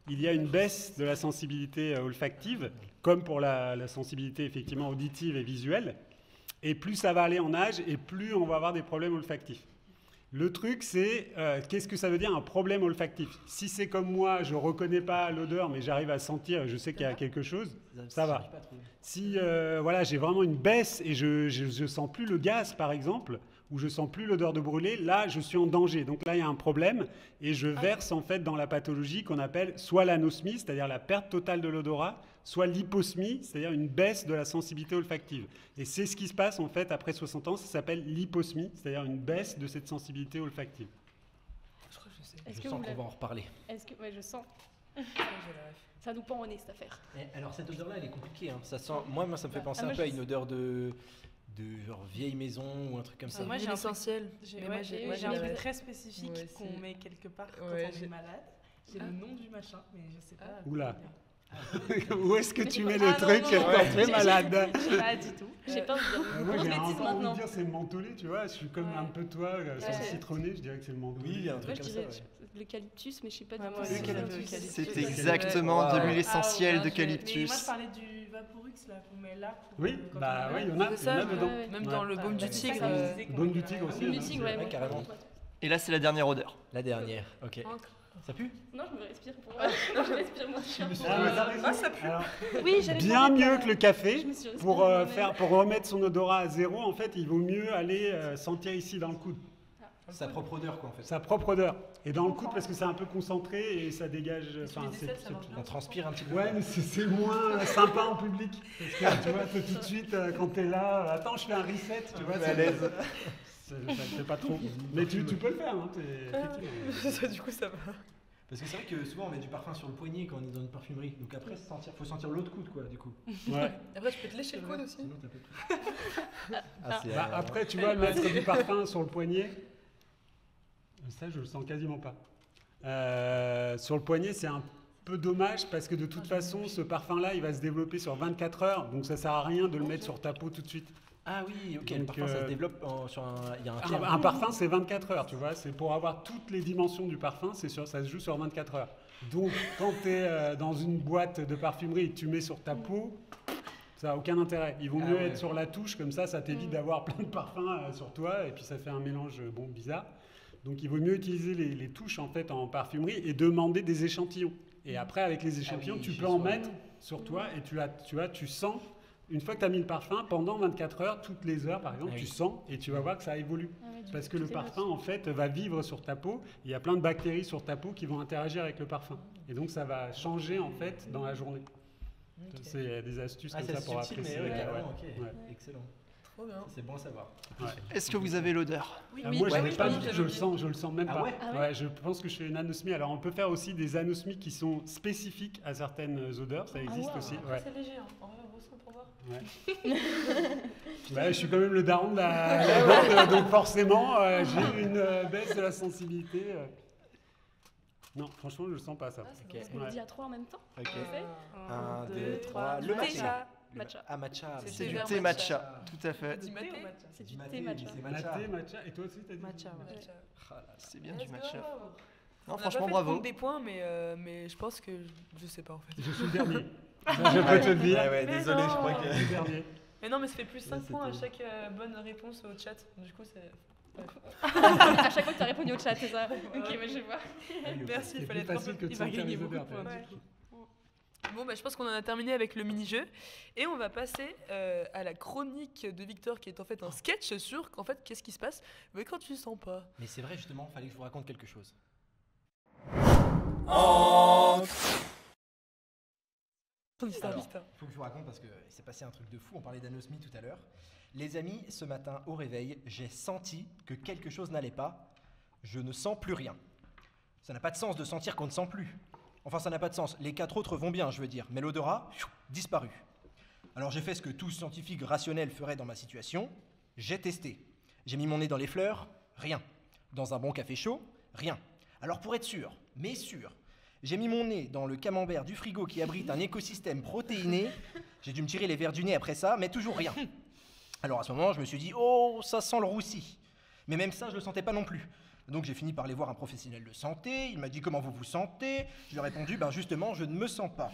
il y a une baisse de la sensibilité olfactive, comme pour la sensibilité effectivement auditive et visuelle. Et plus ça va aller en âge, et plus on va avoir des problèmes olfactifs. Le truc, c'est qu'est-ce que ça veut dire un problème olfactif? Si c'est comme moi, je ne reconnais pas l'odeur, mais j'arrive à sentir, je sais qu'il y a quelque chose, ça va. Si voilà, j'ai vraiment une baisse et je sens plus le gaz, par exemple, ou je sens plus l'odeur de brûlé, là, je suis en danger. Donc là, il y a un problème et je verse en fait dans la pathologie qu'on appelle soit l'anosmie, c'est-à-dire la perte totale de l'odorat, soit l'hyposmie, c'est-à-dire une baisse de la sensibilité olfactive. Et c'est ce qui se passe en fait après 60 ans, ça s'appelle l'hyposmie, c'est-à-dire une baisse de cette sensibilité olfactive. Je crois que je sais. Est-ce Je que sens vous qu'on l'avez? va en reparler. Est-ce que ouais, je sens. J'ai la ref. Ça nous pend au nez cette affaire. Alors cette odeur-là, elle est compliquée. Hein. Ça sent, moi, ça me fait penser moi, un peu à je- une odeur de genre vieille maison ou un truc comme ça. Moi, j'ai L'huile un truc- essentielle. J'ai Mais moi, j'ai un la truc ref. très spécifique Moi qu'on aussi. met quelque part quand Ouais, on est j'ai- malade. J'ai le nom du machin, mais je sais pas. Oula. combien. Où est-ce que tu mets le Ah, non, truc non, non, quand tu es j'ai- malade? J'ai pas dit tout. J'ai peur de dire. Moi, j'ai bêtises un peu envie de maintenant. dire c'est le mentholé, tu vois. Je suis comme Ouais. un peu toi, sans Ouais. citronné, je dirais que c'est le mentholé. Oui, il y a un Moi, truc je comme dirais ça. l'eucalyptus, mais je sais pas du Ouais, tout. moi si aussi, c'est l'eucalyptus. l'eucalyptus. C'est Ouais. exactement de Ouais. l'huile essentielle Ah, ouais, Mais moi, d'eucalyptus. je parlais du Vaporux là qu'on met là. Pour, Oui, quand bah on est oui, il y en malade. a, C'est il y en a ça, dedans. ouais. Même Ouais. dans le baume Bah, du c'est ça tigre. que je disais qu'on Baume met du dans tigre la- aussi, Le hein, tigre, ouais, Ouais, carrément. Et là, c'est la dernière odeur. La dernière, ok. Encre. Ça pue? Non, je me respire pour. Non, je respire mon chien. Ah, mais t'as raison. Ah, ça pue. Alors, Oui, j'allais bien demander mieux ça. que le café. Je me suis respirée Pour, moi-même. pour remettre son odorat à zéro, en fait, il vaut mieux aller sentir ici dans le coude. Sa propre odeur, quoi, en fait. Sa propre odeur. Et dans le coude, parce que c'est un peu concentré et ça dégage. sur les aisselles, ça marche bien. On transpire un petit peu. Ouais, mais c'est moins sympa en public. Parce que tu vois, tout de suite, quand t'es là, attends, je fais un reset, tu vois. peu à l'aise. Ça le fait pas trop. Mais tu peux le faire, hein, effectivement. Ça, du coup, ça va. Parce que c'est vrai que souvent on met du parfum sur le poignet quand on est dans une parfumerie. Donc après, faut sentir l'autre coude, quoi, du coup. Ouais. Après, tu peux te lécher le coude aussi. Sinon, t'as pas pris. Ah, c'est, Bah, après, tu vois, mettre du parfum sur le poignet, ça, je le sens quasiment pas. Sur le poignet, c'est un peu dommage parce que de toute façon, ce parfum-là, il va se développer sur 24 heures. Donc, ça sert à rien de le mettre sur ta peau tout de suite. Ah oui, ok, le Donc, parfum ça se développe sur un. Il y a un terme. Un parfum, c'est 24 heures, tu vois. C'est pour avoir toutes les dimensions du parfum, ça se joue sur 24 heures. Donc, quand tu es dans une boîte de parfumerie et que tu mets sur ta peau, ça n'a aucun intérêt. Il vaut Ah mieux ouais. être sur la touche, comme ça t'évite d'avoir plein de parfums sur toi, et puis ça fait un mélange bizarre. Donc, il vaut mieux utiliser les touches en fait en parfumerie et demander des échantillons. Et après, avec les échantillons, oui, tu chez peux en soi. mettre sur toi et tu sens. Une fois que tu as mis le parfum, pendant 24 heures, toutes les heures par exemple, Ah oui. tu sens et tu vas voir que ça évolue. Ah ouais, du Parce coup, que le tout est parfum, en fait, va vivre sur ta peau. Il y a plein de bactéries sur ta peau qui vont interagir avec le parfum. Et donc, ça va changer, en fait, dans la journée. C'est des astuces Ah, comme c'est ça pour subtil, apprécier. mais ouais, ouais. carrément, ok. Ouais. Excellent. Trop bien. C'est bon à savoir. Ouais. Est-ce que vous avez l'odeur? Oui, Ah, oui, moi, je oui, l'ai oui, pas oui, du tout, oui. je le sens même Ah pas. ouais Ah ouais Ouais, je pense que je fais une anosmie. Alors, on peut faire aussi des anosmies qui sont spécifiques à certaines odeurs. Ça existe wow. aussi. Après, Ouais. c'est léger. Hein. En vrai, on ressent pour voir. Ouais, je suis quand même le daron de la bande, donc forcément, j'ai une baisse de la sensibilité. Non, franchement, je le sens pas ça. Ah, c'est Ok. bon. Est-ce qu'on Ouais. le dit à 3 en même temps Ok. fait 1, 2, 3. Le Le matcha. matcha. Matcha. Ah, matcha. C'est C'est du du vert thé matcha. matcha, tout à fait. Du maté. C'est du maté, thé mais matcha. c'est matcha. Latte, matcha. Et toi aussi, t'as dit Matcha, ouais. Matcha. Ah là là. C'est bien Let's du go. matcha. On Non, a franchement, pas fait bravo. compte des points, mais je pense que je sais pas en fait. Je suis le dernier. Ça, je peux te le dire. Ouais, ouais, Mais désolé, je non. crois Je que. suis le dernier. Mais non, mais ça fait plus 5 c'était- points à chaque bonne réponse au chat. Du coup, c'est. À chaque fois que tu as répondu au chat, c'est ça. Ok, mais je vois. Merci, il C'est fallait plus être un facile peu. que de il va sentir gagner les beaucoup odeurs. de points. Ouais. Bon, bah, je pense qu'on en a terminé avec le mini-jeu. Et on va passer à la chronique de Victor, qui est en fait un sketch sur qu'en fait, qu'est-ce qui se passe quand tu sens pas. Mais c'est vrai, justement, il fallait que je vous raconte quelque chose. Victor. Il faut que je vous raconte parce qu'il s'est passé un truc de fou. On parlait d'anosmie tout à l'heure. Les amis, ce matin au réveil, j'ai senti que quelque chose n'allait pas. Je ne sens plus rien. Ça n'a pas de sens de sentir qu'on ne sent plus. Enfin, ça n'a pas de sens. Les 4 autres vont bien, je veux dire. Mais l'odorat, disparu. Alors j'ai fait ce que tout scientifique rationnel ferait dans ma situation. J'ai testé. J'ai mis mon nez dans les fleurs, rien. Dans un bon café chaud, rien. Alors pour être sûr, mais sûr, j'ai mis mon nez dans le camembert du frigo qui abrite un écosystème protéiné. J'ai dû me tirer les verres du nez après ça, mais toujours rien. Alors à ce moment, je me suis dit, oh, ça sent le roussi. Mais même ça, je le sentais pas non plus. Donc j'ai fini par aller voir un professionnel de santé. Il m'a dit, comment vous vous sentez? Je lui ai répondu, ben justement, je ne me sens pas.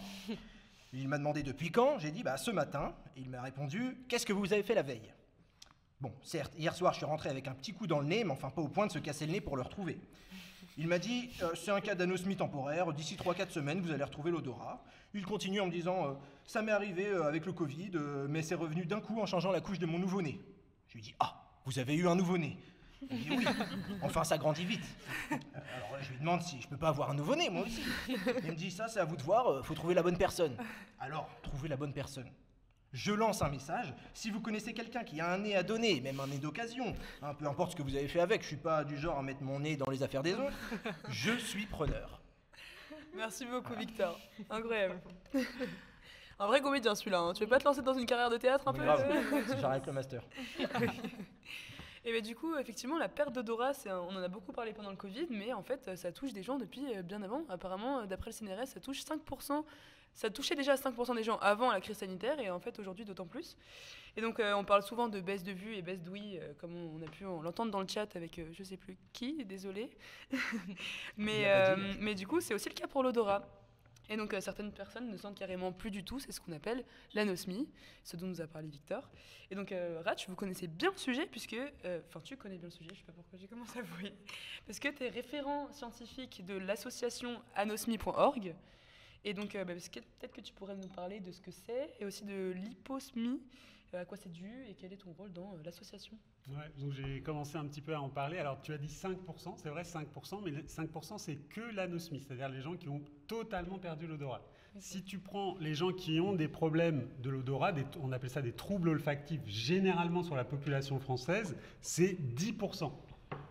Il m'a demandé depuis quand. J'ai dit, bah ce matin. Et il m'a répondu, qu'est-ce que vous avez fait la veille? Bon, certes, hier soir, je suis rentré avec un petit coup dans le nez, mais enfin pas au point de se casser le nez pour le retrouver. Il m'a dit, c'est un cas d'anosmie temporaire, d'ici 3-4 semaines, vous allez retrouver l'odorat. Il continue en me disant, ça m'est arrivé avec le Covid, mais c'est revenu d'un coup en changeant la couche de mon nouveau-né. Je lui dis, ah, vous avez eu un nouveau-né? Il dit, oui, enfin ça grandit vite. Alors je lui demande si je peux pas avoir un nouveau-né, moi aussi. Il me dit, ça c'est à vous de voir, faut trouver la bonne personne. Alors, trouver la bonne personne. Je lance un message, si vous connaissez quelqu'un qui a un nez à donner, même un nez d'occasion, hein, peu importe ce que vous avez fait avec, je suis pas du genre à mettre mon nez dans les affaires des autres, je suis preneur. Merci beaucoup Victor, incroyable. Un vrai comédien celui-là, hein. Tu veux pas te lancer dans une carrière de théâtre un peu Grave, j'arrête le master. Et bien du coup, effectivement, la perte d'odorat, on en a beaucoup parlé pendant le Covid, mais en fait, ça touche des gens depuis bien avant. Apparemment, d'après le CNRS, ça touche 5%. Ça touchait déjà 5% des gens avant la crise sanitaire, et en fait, aujourd'hui, d'autant plus. Et donc, on parle souvent de baisse de vue et baisse d'ouïe, comme on a pu l'entendre dans le chat avec je sais plus qui, désolé. mais du coup, c'est aussi le cas pour l'odorat. Et donc certaines personnes ne sentent carrément plus du tout, c'est ce qu'on appelle l'anosmie, ce dont nous a parlé Victor. Et donc Ratch, vous connaissez bien le sujet, puisque, enfin tu connais bien le sujet, je ne sais pas pourquoi j'ai commencé à vous voyer, parce que tu es référent scientifique de l'association anosmie.org, et donc peut-être que tu pourrais nous parler de ce que c'est, et aussi de l'hyposmie, à quoi c'est dû, et quel est ton rôle dans l'association. Ouais, donc j'ai commencé un petit peu à en parler. Alors tu as dit 5%, c'est vrai 5%, mais 5% c'est que l'anosmie, c'est-à-dire les gens qui ont totalement perdu l'odorat. Okay. Si tu prends les gens qui ont des problèmes de l'odorat, on appelle ça des troubles olfactifs, généralement sur la population française, c'est 10%.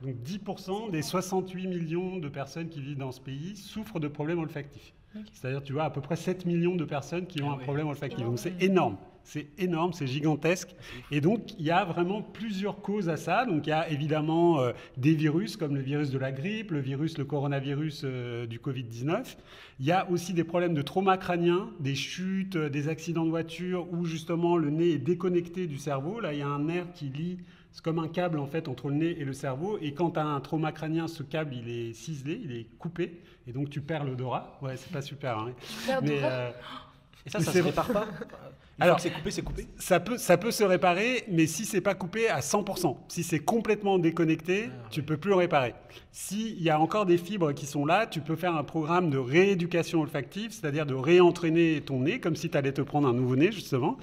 Donc 10% des 68 millions de personnes qui vivent dans ce pays souffrent de problèmes olfactifs. Okay. C'est-à-dire tu vois à peu près 7 millions de personnes qui ont un problème olfactif. Donc c'est énorme. C'est énorme, c'est gigantesque. Et donc, il y a vraiment plusieurs causes à ça. Donc, il y a évidemment des virus, comme le virus de la grippe, le coronavirus du Covid-19. Il y a aussi des problèmes de trauma crânien, des chutes, des accidents de voiture, où justement le nez est déconnecté du cerveau. Là, il y a un nerf qui lie, c'est comme un câble en fait entre le nez et le cerveau. Et quand tu as un trauma crânien, ce câble, il est ciselé, il est coupé. Et donc, tu perds l'odorat. Ouais, c'est pas super. Hein. Mais, et ça se répare pas? Alors, c'est coupé, c'est coupé. Ça peut se réparer, mais si c'est pas coupé à 100%, si c'est complètement déconnecté, tu peux plus le réparer. S'il y a encore des fibres qui sont là, tu peux faire un programme de rééducation olfactive, c'est-à-dire de réentraîner ton nez, comme si tu allais te prendre un nouveau nez, justement.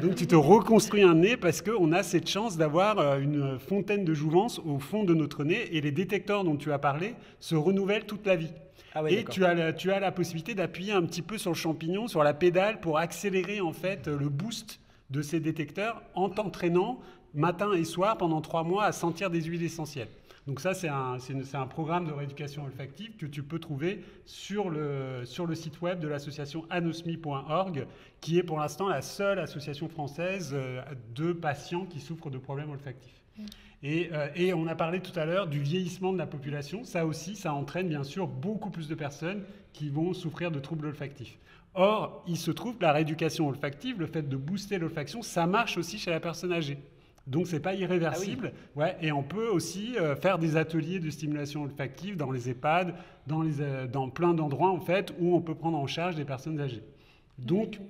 Donc tu te reconstruis un nez parce qu'on a cette chance d'avoir une fontaine de jouvence au fond de notre nez, et les détecteurs dont tu as parlé se renouvellent toute la vie. Ah ouais, et tu as la possibilité d'appuyer un petit peu sur le champignon, sur la pédale, pour accélérer en fait le boost de ces détecteurs en t'entraînant matin et soir pendant 3 mois à sentir des huiles essentielles. Donc ça, c'est un programme de rééducation olfactive que tu peux trouver sur le site web de l'association anosmie.org, qui est pour l'instant la seule association française de patients qui souffrent de problèmes olfactifs. Et on a parlé tout à l'heure du vieillissement de la population. Ça aussi, ça entraîne bien sûr beaucoup plus de personnes qui vont souffrir de troubles olfactifs. Or, il se trouve que la rééducation olfactive, le fait de booster l'olfaction, ça marche aussi chez la personne âgée. Donc, ce n'est pas irréversible. Ah oui. Ouais, et on peut aussi faire des ateliers de stimulation olfactive dans les EHPAD, dans plein d'endroits en fait, où on peut prendre en charge des personnes âgées. Donc,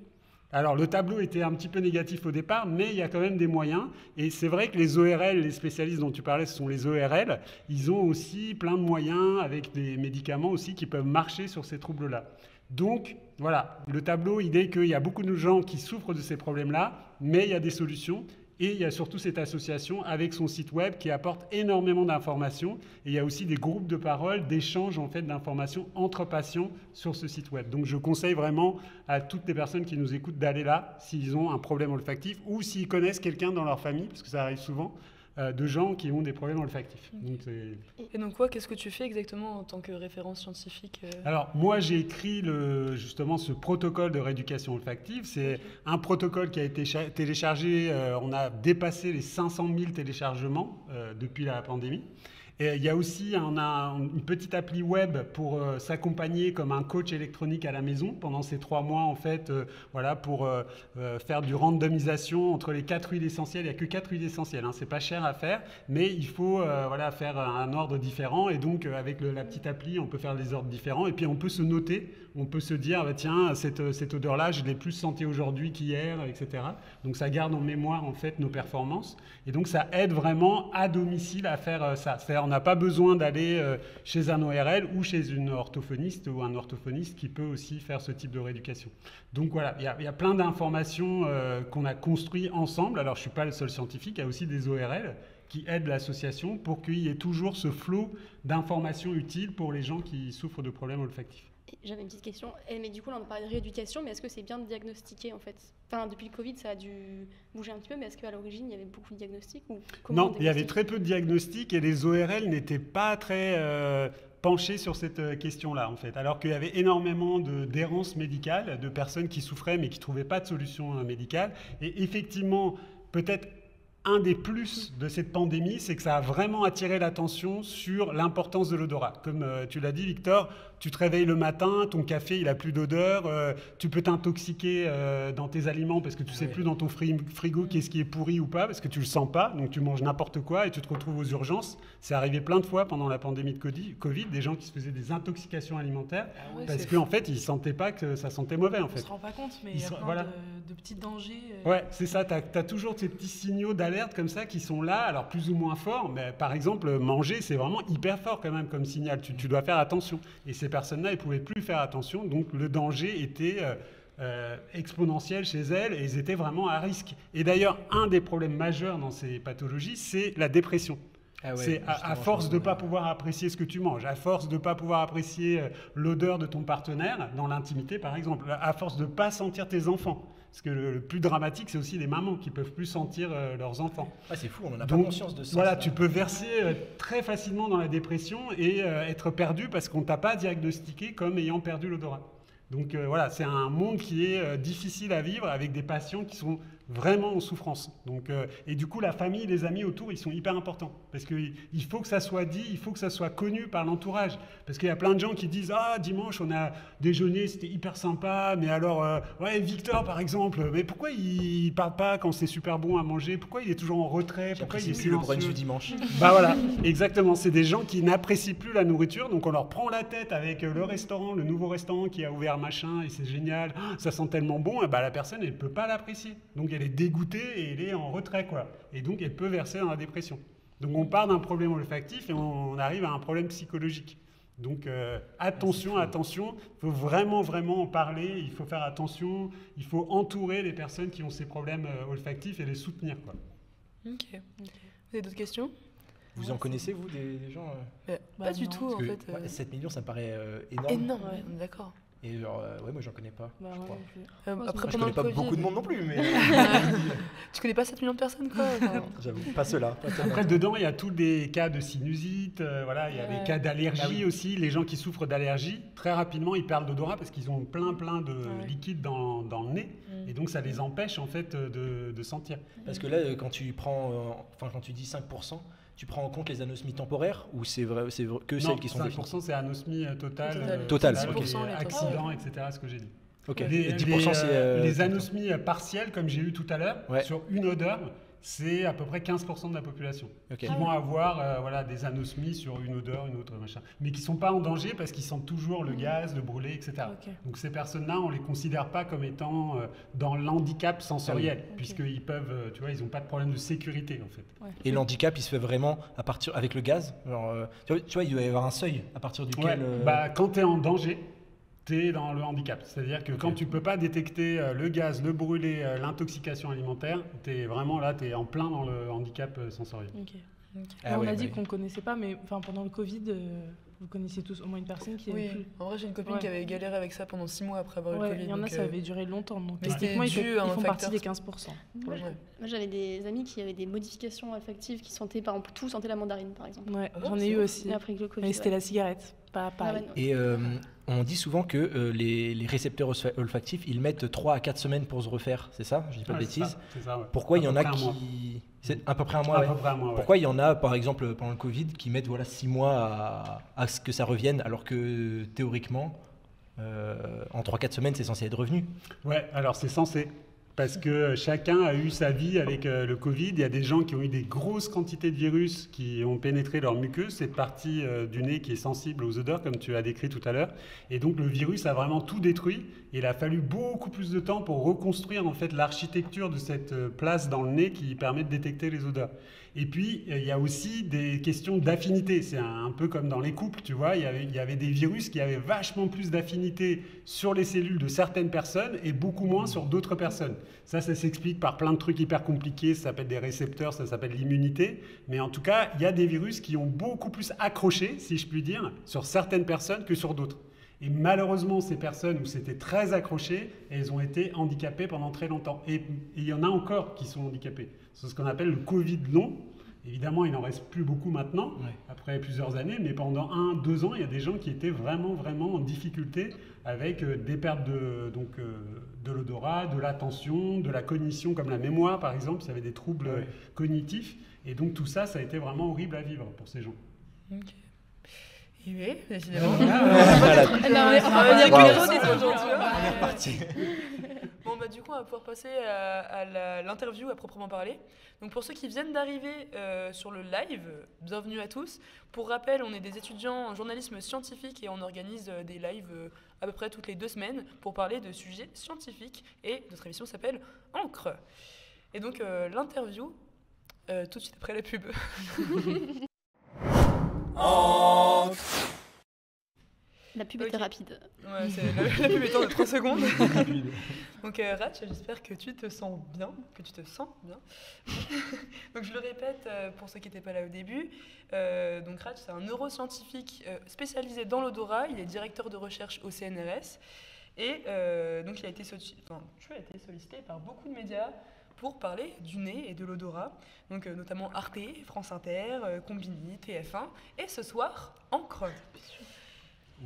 alors, le tableau était un petit peu négatif au départ, mais il y a quand même des moyens. Et c'est vrai que les ORL, les spécialistes dont tu parlais, ce sont les ORL. Ils ont aussi plein de moyens avec des médicaments aussi qui peuvent marcher sur ces troubles-là. Donc, voilà, le tableau, il est qu'il y a beaucoup de gens qui souffrent de ces problèmes-là, mais il y a des solutions. Et il y a surtout cette association avec son site web qui apporte énormément d'informations. Et il y a aussi des groupes de parole, d'échanges en fait, d'informations entre patients sur ce site web. Donc je conseille vraiment à toutes les personnes qui nous écoutent d'aller là s'ils ont un problème olfactif ou s'ils connaissent quelqu'un dans leur famille, parce que ça arrive souvent, de gens qui ont des problèmes olfactifs. Donc, et donc quoi, qu'est-ce que tu fais exactement en tant que référence scientifique Alors moi j'ai écrit justement ce protocole de rééducation olfactive. C'est un protocole qui a été téléchargé, on a dépassé les 500 000 téléchargements depuis la pandémie. Et il y a aussi une petite appli web pour s'accompagner comme un coach électronique à la maison pendant ces 3 mois en fait, voilà, pour faire du randomisation entre les 4 huiles essentielles. Il n'y a que 4 huiles essentielles, hein, c'est pas cher à faire, mais il faut voilà, faire un ordre différent. Et donc avec la petite appli, on peut faire des ordres différents et puis on peut se noter, on peut se dire bah, tiens cette odeur-là, je l'ai plus sentie aujourd'hui qu'hier, etc. Donc ça garde en mémoire en fait nos performances et donc ça aide vraiment à domicile à faire ça. C'est-à-dire on n'a pas besoin d'aller chez un ORL ou chez une orthophoniste ou un orthophoniste qui peut aussi faire ce type de rééducation. Donc voilà, il y a plein d'informations qu'on a construites ensemble. Alors je ne suis pas le seul scientifique, il y a aussi des ORL qui aident l'association pour qu'il y ait toujours ce flot d'informations utiles pour les gens qui souffrent de problèmes olfactifs. J'avais une petite question, mais du coup là on parlait de rééducation, mais est-ce que c'est bien de diagnostiquer en fait? Enfin depuis le Covid ça a dû bouger un petit peu, mais est-ce qu'à l'origine il y avait beaucoup de diagnostics ou Non, il y avait très peu de diagnostics et les ORL n'étaient pas très penchés sur cette question-là en fait, alors qu'il y avait énormément d'errance médicale, de personnes qui souffraient mais qui ne trouvaient pas de solution médicale. Et effectivement, peut-être un des plus de cette pandémie, c'est que ça a vraiment attiré l'attention sur l'importance de l'odorat. Comme tu l'as dit, Victor, tu te réveilles le matin, ton café, il n'a plus d'odeur, tu peux t'intoxiquer dans tes aliments parce que tu ne sais plus dans ton frigo qu'est-ce qui est pourri ou pas, parce que tu ne le sens pas, donc tu manges n'importe quoi et tu te retrouves aux urgences. C'est arrivé plein de fois pendant la pandémie de Covid, des gens qui se faisaient des intoxications alimentaires parce qu'en fait, ils ne sentaient pas que ça sentait mauvais. En fait. On ne se rend pas compte, mais il y a plein de petits dangers. Ouais, c'est ça, tu as toujours ces petits signaux d'alerte comme ça qui sont là, alors plus ou moins forts, mais par exemple, manger, c'est vraiment hyper fort quand même comme signal, tu dois faire attention. Et ces personnes-là, elles ne pouvaient plus faire attention, donc le danger était exponentiel chez elles et ils étaient vraiment à risque. Et d'ailleurs, un des problèmes majeurs dans ces pathologies, c'est la dépression. Ah ouais, c'est à force de ne pas pouvoir apprécier ce que tu manges, à force de ne pas pouvoir apprécier l'odeur de ton partenaire, dans l'intimité par exemple, à force de ne pas sentir tes enfants. Parce que le plus dramatique, c'est aussi les mamans qui ne peuvent plus sentir leurs enfants. Ah, c'est fou, on n'en a pas conscience de ça. Voilà, tu peux verser très facilement dans la dépression et être perdu parce qu'on ne t'a pas diagnostiqué comme ayant perdu l'odorat. Donc voilà, c'est un monde qui est difficile à vivre avec des patients qui sont vraiment en souffrance. Donc, et du coup, la famille, les amis autour, ils sont hyper importants. Parce qu'il faut que ça soit dit, il faut que ça soit connu par l'entourage. Parce qu'il y a plein de gens qui disent « Ah, dimanche, on a déjeuné, c'était hyper sympa. Mais alors, ouais, Victor, par exemple, mais pourquoi il ne parle pas quand c'est super bon à manger? Pourquoi il est toujours en retrait? Pourquoi il est silencieux ?» le brunch du dimanche. Bah voilà, exactement. C'est des gens qui n'apprécient plus la nourriture. Donc, on leur prend la tête avec le restaurant, le nouveau restaurant qui a ouvert machin, et c'est génial. Ça sent tellement bon. Et bah, la personne, elle ne peut pas l'apprécier. Donc, elle est dégoûtée et elle est en retrait, quoi. Et donc, elle peut verser dans la dépression. Donc, on part d'un problème olfactif et on arrive à un problème psychologique. Donc, attention, attention. Il faut vraiment, vraiment en parler. Il faut faire attention. Il faut entourer les personnes qui ont ces problèmes olfactifs et les soutenir, quoi. Ok. Vous avez d'autres questions? Vous en connaissez, vous, des gens Pas du tout, en fait. 7 millions, ça me paraît énorme. Énorme, ouais, on est d'accord. Et genre, ouais, moi j'en connais pas. Bah, je crois. Après, Je connais pas beaucoup de monde non plus, mais. Tu connais pas 7 millions de personnes, quoi? J'avoue, pas ceux-là. Après, dedans, il y a tous des cas de sinusite, voilà, il y a des cas d'allergie aussi. Les gens qui souffrent d'allergie, très rapidement, ils perdent l'odorat parce qu'ils ont plein de liquide dans le nez. Et donc, ça les empêche, en fait, de sentir. Parce que là, quand tu prends, quand tu dis 5%, tu prends en compte les anosmies temporaires ou c'est vrai que celles qui sont 5% c'est anosmie totale. Total, accident, etc. Ce que j'ai dit. Ok. Et 10% c'est les anosmies partielles, comme j'ai eu tout à l'heure, sur une odeur, c'est à peu près 15% de la population qui vont avoir voilà, des anosmies sur une odeur, une autre machin, mais qui ne sont pas en danger parce qu'ils sentent toujours le gaz, le brûlé, etc. Donc ces personnes-là, on ne les considère pas comme étant dans l'handicap sensoriel, puisqu'ils peuvent, tu vois, ils n'ont pas de problème de sécurité en fait. Et l'handicap, il se fait vraiment à partir avec le gaz, genre, tu vois, il doit y avoir un seuil à partir duquel. Bah, quand tu es en danger. tu es dans le handicap. C'est-à-dire que quand tu ne peux pas détecter le gaz, le brûlé, l'intoxication alimentaire, tu es vraiment là, tu es en plein dans le handicap sensoriel. Ok. Ah on ouais, a dit ouais. qu'on ne connaissait pas, mais pendant le Covid, vous connaissiez tous au moins une personne qui avait Oui, plus. en vrai, j'ai une copine Ouais. qui avait galéré avec ça pendant 6 mois après avoir eu le Ouais, Covid. il y en a, donc, ça avait duré longtemps. Donc, mais c'était techniquement, dû à un ils font partie facteur- des 15%. Moi, Ouais. moi, j'avais des amis qui avaient des modifications olfactives qui sentaient, par exemple, tout sentait la mandarine, par exemple. Ouais, Ah, j'en c'est ai eu bon. aussi. Et après que le Covid. Mais c'était la cigarette, pas Ah pareil. ouais, non. Et on dit souvent que les récepteurs olfactifs, ils mettent 3 à 4 semaines pour se refaire, c'est ça? Je dis pas de Ouais, c'est bêtises. ça, c'est ça, ouais. Pourquoi il y À en peu a près un mois. qui... C'est à peu près un mois, À ouais. peu près un mois, ouais. Pourquoi il y en a, par exemple, pendant le Covid, qui mettent 6 mois à ce que ça revienne, alors que théoriquement, en 3-4 semaines, c'est censé être revenu? Ouais, alors c'est censé. Parce que chacun a eu sa vie avec le Covid. Il y a des gens qui ont eu des grosses quantités de virus qui ont pénétré leur muqueuse, cette partie du nez qui est sensible aux odeurs, comme tu as décrit tout à l'heure. Et donc le virus a vraiment tout détruit. Il a fallu beaucoup plus de temps pour reconstruire en fait l'architecture de cette place dans le nez qui permet de détecter les odeurs. Et puis, il y a aussi des questions d'affinité. C'est un peu comme dans les couples, tu vois. Il y avait des virus qui avaient vachement plus d'affinité sur les cellules de certaines personnes et beaucoup moins sur d'autres personnes. Ça s'explique par plein de trucs hyper compliqués. Ça s'appelle des récepteurs, ça s'appelle l'immunité. Mais en tout cas, il y a des virus qui ont beaucoup plus accroché, si je puis dire, sur certaines personnes que sur d'autres. Et malheureusement, ces personnes où c'était très accroché, elles ont été handicapées pendant très longtemps. Et il y en a encore qui sont handicapés. C'est ce qu'on appelle le Covid long. Évidemment, il n'en reste plus beaucoup maintenant, après plusieurs années, mais pendant 1-2 ans, il y a des gens qui étaient vraiment, vraiment en difficulté avec des pertes de l'odorat, de l'attention, de la cognition, comme la mémoire, par exemple, s'il y avait des troubles cognitifs. Et donc tout ça, ça a été vraiment horrible à vivre pour ces gens. Ok. Et oui, décidément. Eh ben, on est parti. Bon, bah, du coup, on va pouvoir passer à l'interview à proprement parler. Donc, pour ceux qui viennent d'arriver sur le live, bienvenue à tous. Pour rappel, on est des étudiants en journalisme scientifique et on organise des lives à peu près toutes les 2 semaines pour parler de sujets scientifiques. Et notre émission s'appelle Encre. Et donc, l'interview, tout de suite après la pub. La pub Ok. était rapide. Ouais, la pub étant de 3 secondes. Donc Ratch, j'espère que tu te sens bien, Donc je le répète pour ceux qui n'étaient pas là au début. Donc Ratch, c'est un neuroscientifique spécialisé dans l'odorat. Il est directeur de recherche au CNRS. Et donc tu as été sollicité par beaucoup de médias pour parler du nez et de l'odorat. Donc notamment Arte, France Inter, Combini, TF1. Et ce soir, Encre.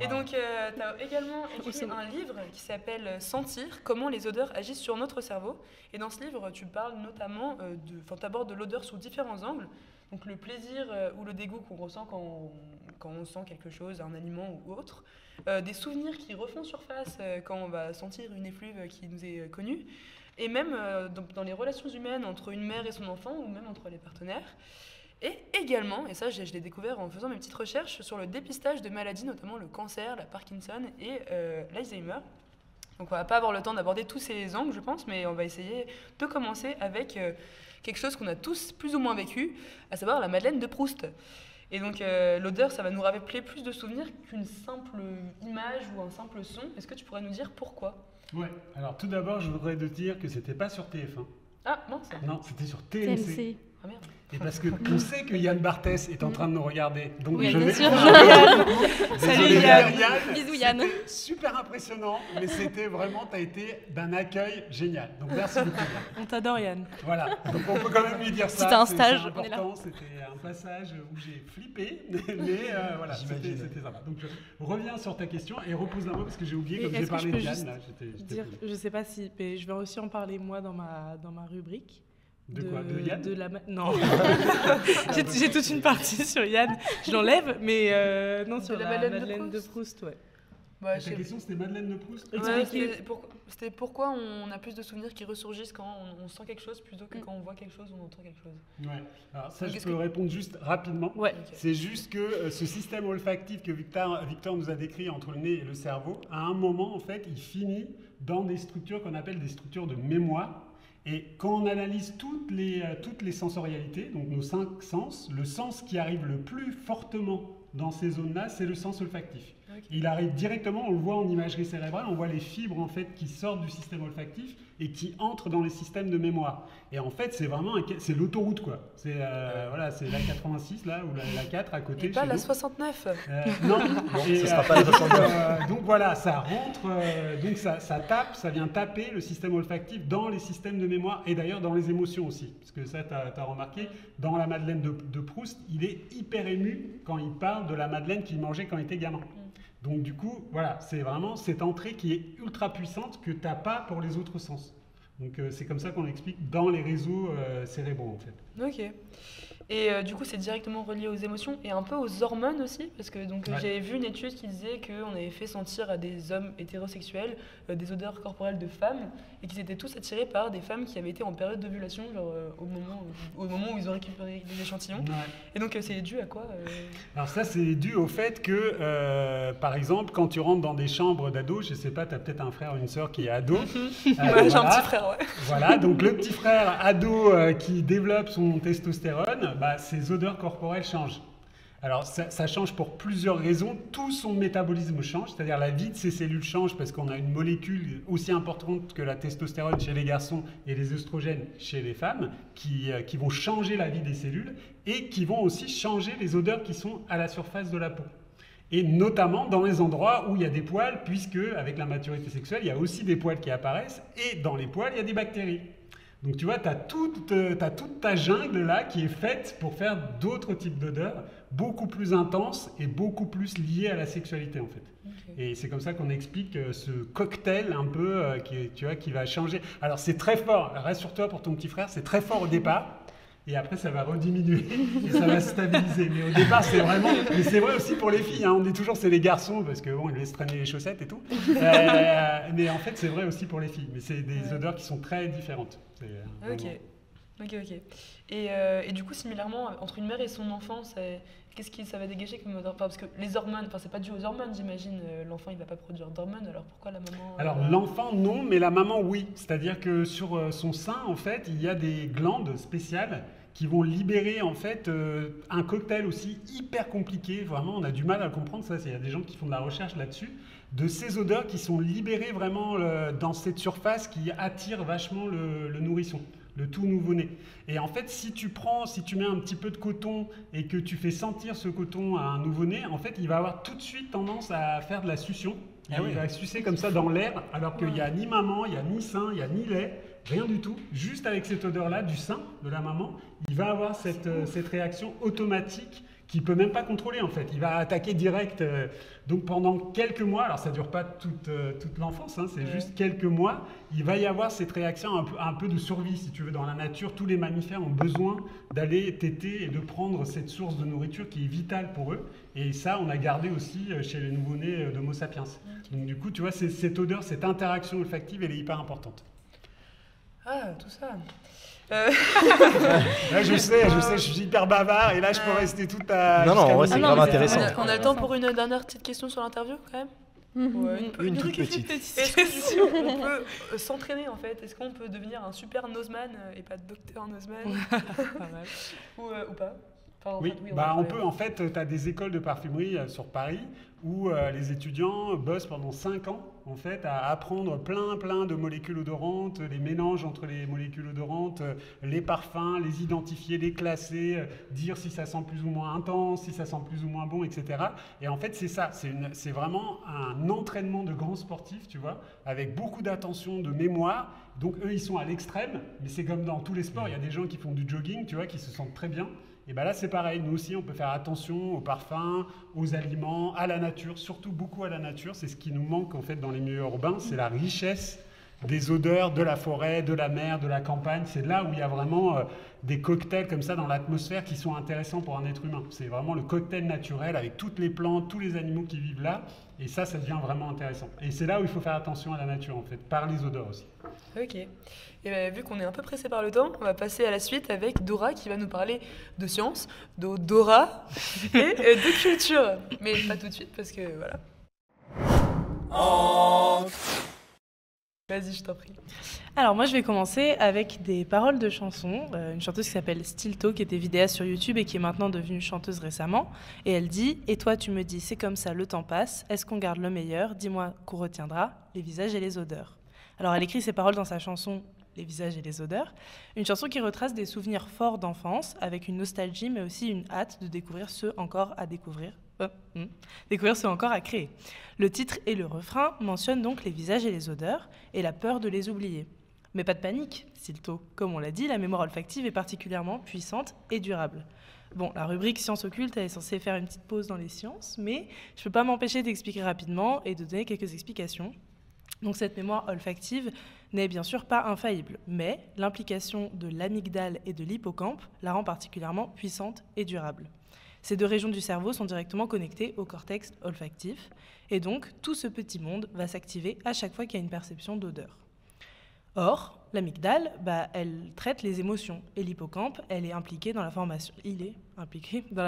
Et donc, tu as également écrit un livre qui s'appelle Sentir, comment les odeurs agissent sur notre cerveau. Et dans ce livre, tu parles notamment tu abordes l'odeur sous différents angles. Donc le plaisir ou le dégoût qu'on ressent quand on sent quelque chose, un aliment ou autre. Des souvenirs qui refont surface quand on va sentir une effluve qui nous est connue. Et même dans les relations humaines entre une mère et son enfant ou même entre les partenaires. Et également, et ça je l'ai découvert en faisant mes petites recherches sur le dépistage de maladies, notamment le cancer, la Parkinson et l'Alzheimer. Donc on va pas avoir le temps d'aborder tous ces angles, je pense, mais on va essayer de commencer avec quelque chose qu'on a tous plus ou moins vécu, à savoir la Madeleine de Proust. Et donc l'odeur, ça va nous rappeler plus de souvenirs qu'une simple image ou un simple son. Est-ce que tu pourrais nous dire pourquoi ? Ouais, alors tout d'abord, je voudrais te dire que c'était pas sur TF1. Ah, non, c'est... Non, c'était sur TMC. TMC. Ah merde. Et parce que on sait que Yann Barthès est en train de nous regarder. Donc Oui, je bien vais... sûr. Désolé, Yann. Bisous, Yann. C'était super impressionnant, mais c'était vraiment, tu as été d'un accueil génial. Donc merci beaucoup. On t'adore, Yann. Voilà, donc on peut quand même lui dire ça. C'était un c'est stage, on est important, c'était un passage où j'ai flippé, mais voilà, c'était sympa. Donc je reviens sur ta question et repose-la moi parce que j'ai oublié, Et comme j'ai est-ce que parlé je de peux Yann. juste Là, j'étais Dire, cool. je sais pas si, mais je vais aussi en parler moi dans ma rubrique. De quoi, de Yann Non. J'ai toute une partie sur Yann. Je l'enlève, mais non, sur De la la Madeleine de Madeleine de Proust. Proust, ouais. Bah, Ta question c'était Madeleine de Proust. Ouais, Expliquez. c'était pourquoi on a plus de souvenirs qui ressurgissent quand on sent quelque chose plutôt que quand on voit quelque chose ou on entend quelque chose. Ouais. Alors ça, Donc, je est-ce peux que- répondre juste rapidement. Ouais. Ok. C'est juste que ce système olfactif que Victor nous a décrit entre le nez et le cerveau, à un moment, en fait, il finit dans des structures qu'on appelle des structures de mémoire. Et quand on analyse toutes les sensorialités, donc nos 5 sens, le sens qui arrive le plus fortement dans ces zones-là, c'est le sens olfactif. Ok. Il arrive directement, on le voit en imagerie cérébrale, on voit les fibres en fait qui sortent du système olfactif et qui entrent dans les systèmes de mémoire. Et en fait, c'est vraiment c'est l'autoroute quoi. C'est voilà, c'est la 86 là ou la 4 à côté. Et pas la 69. Non, ce sera pas la 69. Donc voilà, ça rentre, donc ça tape, ça vient taper le système olfactif dans les systèmes de mémoire et d'ailleurs dans les émotions aussi. Parce que ça, tu as remarqué, dans la Madeleine de Proust, il est hyper ému quand il parle de la Madeleine qu'il mangeait quand il était gamin. Donc du coup, voilà, c'est vraiment cette entrée qui est ultra puissante que tu n'as pas pour les autres sens. Donc c'est comme ça qu'on l'explique dans les réseaux cérébraux en fait. Ok. Et du coup, c'est directement relié aux émotions et un peu aux hormones aussi, parce que donc j'avais vu une étude qui disait qu'on avait fait sentir à des hommes hétérosexuels des odeurs corporelles de femmes et qu'ils étaient tous attirés par des femmes qui avaient été en période d'ovulation, genre au moment où ils ont récupéré les échantillons. Ouais. Et donc c'est dû à quoi Alors ça, c'est dû au fait que, par exemple, quand tu rentres dans des chambres d'ados, je sais pas, tu as peut-être un frère ou une sœur qui est ado. Ouais, j'ai un petit frère, ouais. Voilà, donc le petit frère ado qui développe son testostérone, ses odeurs corporelles changent. Alors ça change pour plusieurs raisons. Tout son métabolisme change, c'est-à-dire la vie de ses cellules change parce qu'on a une molécule aussi importante que la testostérone chez les garçons et les œstrogènes chez les femmes qui vont changer la vie des cellules et qui vont aussi changer les odeurs qui sont à la surface de la peau. Et notamment dans les endroits où il y a des poils, puisque avec la maturité sexuelle, il y a aussi des poils qui apparaissent et dans les poils, il y a des bactéries. Donc tu vois, tu as toute ta jungle là qui est faite pour faire d'autres types d'odeurs, beaucoup plus intenses et beaucoup plus liées à la sexualité en fait. Okay. Et c'est comme ça qu'on explique ce cocktail un peu qui va changer. Alors c'est très fort, rassure-toi pour ton petit frère, c'est très fort au départ. Et après, ça va rediminuer et ça va se stabiliser. Mais au départ, c'est vraiment... Mais c'est vrai aussi pour les filles. Hein. On dit toujours c'est les garçons parce qu'ils laissent traîner les chaussettes et tout. Mais en fait, c'est vrai aussi pour les filles. Mais c'est des odeurs qui sont très différentes. Ok. Et du coup, similairement, entre une mère et son enfant, qu'est-ce que ça va dégager comme odeur? Parce que les hormones, c'est pas dû aux hormones, j'imagine. L'enfant, il va pas produire d'hormones. Alors pourquoi la maman Alors l'enfant, non, mais la maman, oui. C'est-à-dire que sur son sein, en fait, il y a des glandes spéciales qui vont libérer en fait un cocktail aussi hyper compliqué, vraiment on a du mal à le comprendre, ça, il y a des gens qui font de la recherche là-dessus, de ces odeurs qui sont libérées vraiment dans cette surface qui attire vachement le nourrisson, le tout nouveau-né. Et en fait, si tu mets un petit peu de coton et que tu fais sentir ce coton à un nouveau-né, en fait, il va avoir tout de suite tendance à faire de la succión. Il va sucer comme ça dans l'air, alors qu'il n'y a ni maman, il n'y a ni sein, il n'y a ni lait, rien du tout. Juste avec cette odeur-là du sein de la maman, il va avoir cette réaction automatique qu'il ne peut même pas contrôler en fait. Il va attaquer direct. Donc pendant quelques mois, alors ça ne dure pas toute l'enfance, hein, c'est juste quelques mois, il va y avoir cette réaction un peu de survie si tu veux. Dans la nature, tous les mammifères ont besoin d'aller téter et de prendre cette source de nourriture qui est vitale pour eux. Et ça, on a gardé aussi chez les nouveau-nés d'Homo sapiens. Donc du coup, tu vois, cette odeur, cette interaction olfactive, elle est hyper importante. Ah, tout ça. Là, je sais, je suis hyper bavard et là, je peux rester toute à... Non, ouais, c'est grave intéressant. On a le temps pour une dernière petite question sur l'interview, quand même. Une toute petite. Est-ce que on peut s'entraîner en fait? Est-ce qu'on peut devenir un super noseman et pas docteur noseman? Pas mal. Ou pas? Enfin, oui, on peut. En fait, tu as des écoles de parfumerie sur Paris où les étudiants bossent pendant 5 ans en fait, à apprendre plein de molécules odorantes, les mélanges entre les molécules odorantes, les parfums, les identifier, les classer, dire si ça sent plus ou moins intense, si ça sent plus ou moins bon, etc. Et en fait, c'est ça. C'est vraiment un entraînement de grands sportifs, tu vois, avec beaucoup d'attention, de mémoire. Donc, eux, ils sont à l'extrême, mais c'est comme dans tous les sports. Il y a des gens qui font du jogging, tu vois, qui se sentent très bien. Et bien là, c'est pareil. Nous aussi, on peut faire attention aux parfums, aux aliments, à la nature, surtout beaucoup à la nature. C'est ce qui nous manque en fait dans les milieux urbains, c'est la richesse des odeurs de la forêt, de la mer, de la campagne. C'est là où il y a vraiment des cocktails comme ça dans l'atmosphère qui sont intéressants pour un être humain. C'est vraiment le cocktail naturel avec toutes les plantes, tous les animaux qui vivent là. Et ça devient vraiment intéressant. Et c'est là où il faut faire attention à la nature en fait, par les odeurs aussi. Ok. Et bien, vu qu'on est un peu pressé par le temps, on va passer à la suite avec Dora qui va nous parler de science, d'odorat et de culture. Mais pas tout de suite parce que voilà. Vas-y, je t'en prie. Alors moi je vais commencer avec des paroles de chansons, une chanteuse qui s'appelle Stilto, qui était vidéaste sur YouTube et qui est maintenant devenue chanteuse récemment. Et elle dit « Et toi tu me dis, c'est comme ça, le temps passe, est-ce qu'on garde le meilleur? Dis-moi qu'on retiendra, les visages et les odeurs. » Alors elle écrit ces paroles dans sa chanson « Les visages et les odeurs », une chanson qui retrace des souvenirs forts d'enfance, avec une nostalgie mais aussi une hâte de découvrir ceux encore à découvrir. Découvrir ceux encore à créer. Le titre et le refrain mentionnent donc les visages et les odeurs et la peur de les oublier. Mais pas de panique, Stilto. Comme on l'a dit, la mémoire olfactive est particulièrement puissante et durable. Bon, la rubrique sciences occultes, elle est censée faire une petite pause dans les sciences, mais je ne peux pas m'empêcher d'expliquer rapidement et de donner quelques explications. Donc cette mémoire olfactive n'est bien sûr pas infaillible, mais l'implication de l'amygdale et de l'hippocampe la rend particulièrement puissante et durable. Ces deux régions du cerveau sont directement connectées au cortex olfactif, et donc tout ce petit monde va s'activer à chaque fois qu'il y a une perception d'odeur. Or, l'amygdale, elle traite les émotions, et l'hippocampe, il est impliqué dans la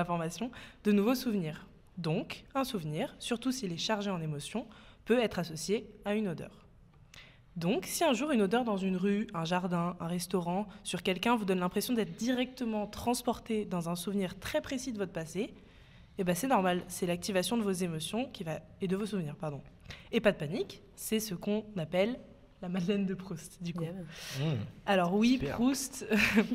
formation de nouveaux souvenirs. Donc, un souvenir, surtout s'il est chargé en émotions, peut être associé à une odeur. Donc, si un jour une odeur dans une rue, un jardin, un restaurant, sur quelqu'un vous donne l'impression d'être directement transporté dans un souvenir très précis de votre passé, c'est normal, c'est l'activation de vos émotions et de vos souvenirs, pardon. Et pas de panique, c'est ce qu'on appelle la Madeleine de Proust, du coup. Alors oui, super.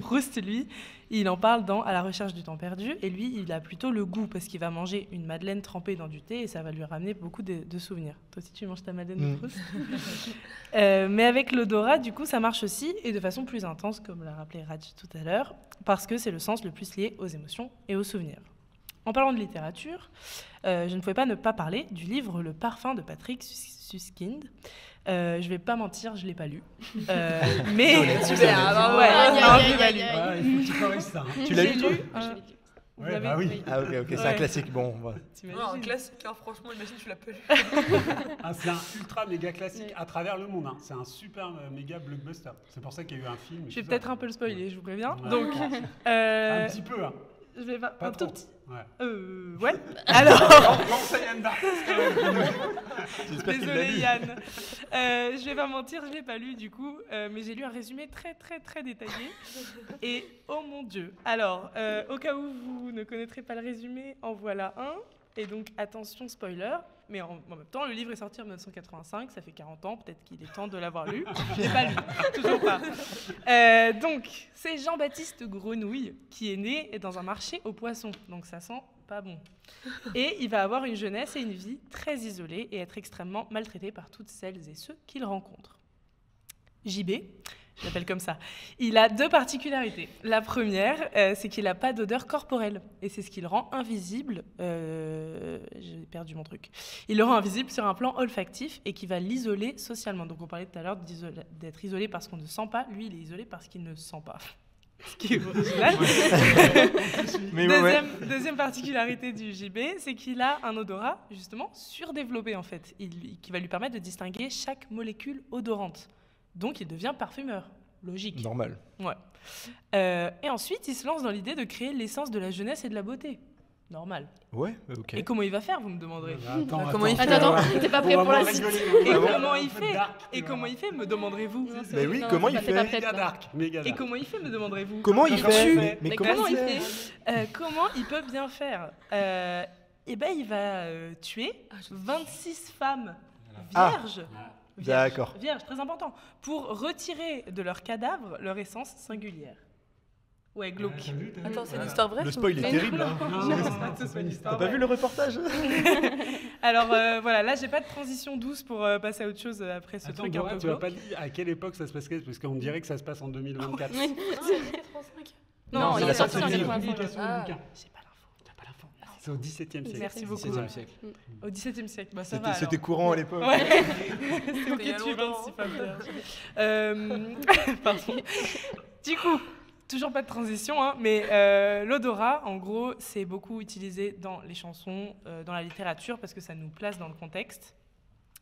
Proust, lui, il en parle dans À la recherche du temps perdu, et lui, il a plutôt le goût, parce qu'il va manger une madeleine trempée dans du thé, et ça va lui ramener beaucoup de souvenirs. Toi aussi, tu manges ta Madeleine de Proust. Mais avec l'odorat, du coup, ça marche aussi, et de façon plus intense, comme l'a rappelé Raj tout à l'heure, parce que c'est le sens le plus lié aux émotions et aux souvenirs. En parlant de littérature, je ne pouvais pas ne pas parler du livre Le Parfum de Patrick Süskind. Je vais pas mentir, je l'ai pas lu. Mais super. Il faut que tu corriges ça. Tu l'as lu toi? Oui. Ah ok, c'est un classique. Bon. Non, un classique, franchement, imagine tu l'as pas lu. C'est un ultra méga classique à travers le monde. C'est un super méga blockbuster. C'est pour ça qu'il y a eu un film. Je vais peut-être un peu le spoiler, je vous préviens. Ouais. Donc, un petit peu. Je vais pas un trop. tout petit. Ouais. Alors. Désolé Yann. Je vais pas mentir, je l'ai pas lu du coup, mais j'ai lu un résumé très très très détaillé. Et oh mon Dieu. Alors, au cas où vous ne connaîtrez pas le résumé, en voilà un. Et donc attention spoiler. Mais en même temps, le livre est sorti en 1985, ça fait 40 ans, peut-être qu'il est temps de l'avoir lu. Je l'ai pas lu, toujours pas. Donc, c'est Jean-Baptiste Grenouille qui est né dans un marché aux poissons, donc ça sent pas bon. Et il va avoir une jeunesse et une vie très isolée et être extrêmement maltraité par toutes celles et ceux qu'il rencontre. JB, je l'appelle comme ça, il a deux particularités. La première, c'est qu'il n'a pas d'odeur corporelle. Et c'est ce qui le rend invisible. J'ai perdu mon truc. Il le rend invisible sur un plan olfactif et qui va l'isoler socialement. Donc on parlait tout à l'heure d'être isolé parce qu'on ne sent pas. Lui, il est isolé parce qu'il ne sent pas. Ce qui est original. Deuxième particularité du JB, c'est qu'il a un odorat justement surdéveloppé en fait, qui va lui permettre de distinguer chaque molécule odorante. Donc, il devient parfumeur. Logique. Normal. Ouais. Et ensuite, il se lance dans l'idée de créer l'essence de la jeunesse et de la beauté. Normal. Ouais, ok. Et comment il va faire, vous me demanderez? Comment il fait? Attends, t'es pas prêt pour la suite. Et comment il fait, me demanderez-vous? Mais oui, comment il fait? Méga dark. Et comment il fait, me demanderez-vous? Comment il fait? Mais comment il fait? Comment il peut bien faire? Il va tuer 26 femmes vierges. D'accord. Vierge, très important. Pour retirer de leur cadavre leur essence singulière. Ouais, glauque. Attends, c'est une histoire vraie? Le spoil est terrible. T'as pas vu le reportage? Alors voilà, là j'ai pas de transition douce pour passer à autre chose après ce truc un peu glauque. Tu m'as pas dit à quelle époque ça se passait, parce qu'on dirait que ça se passe en 2024. Non, c'est la sortie du livre. J'ai pas l'info. C'est au XVIIe siècle. Merci beaucoup. Au XVIIe siècle, bah ça va. C'était courant à l'époque. Ouais. C'est ok, tu es 26 femmes. Pardon. Du coup, toujours pas de transition, hein, mais l'odorat, en gros, c'est beaucoup utilisé dans les chansons, dans la littérature, parce que ça nous place dans le contexte.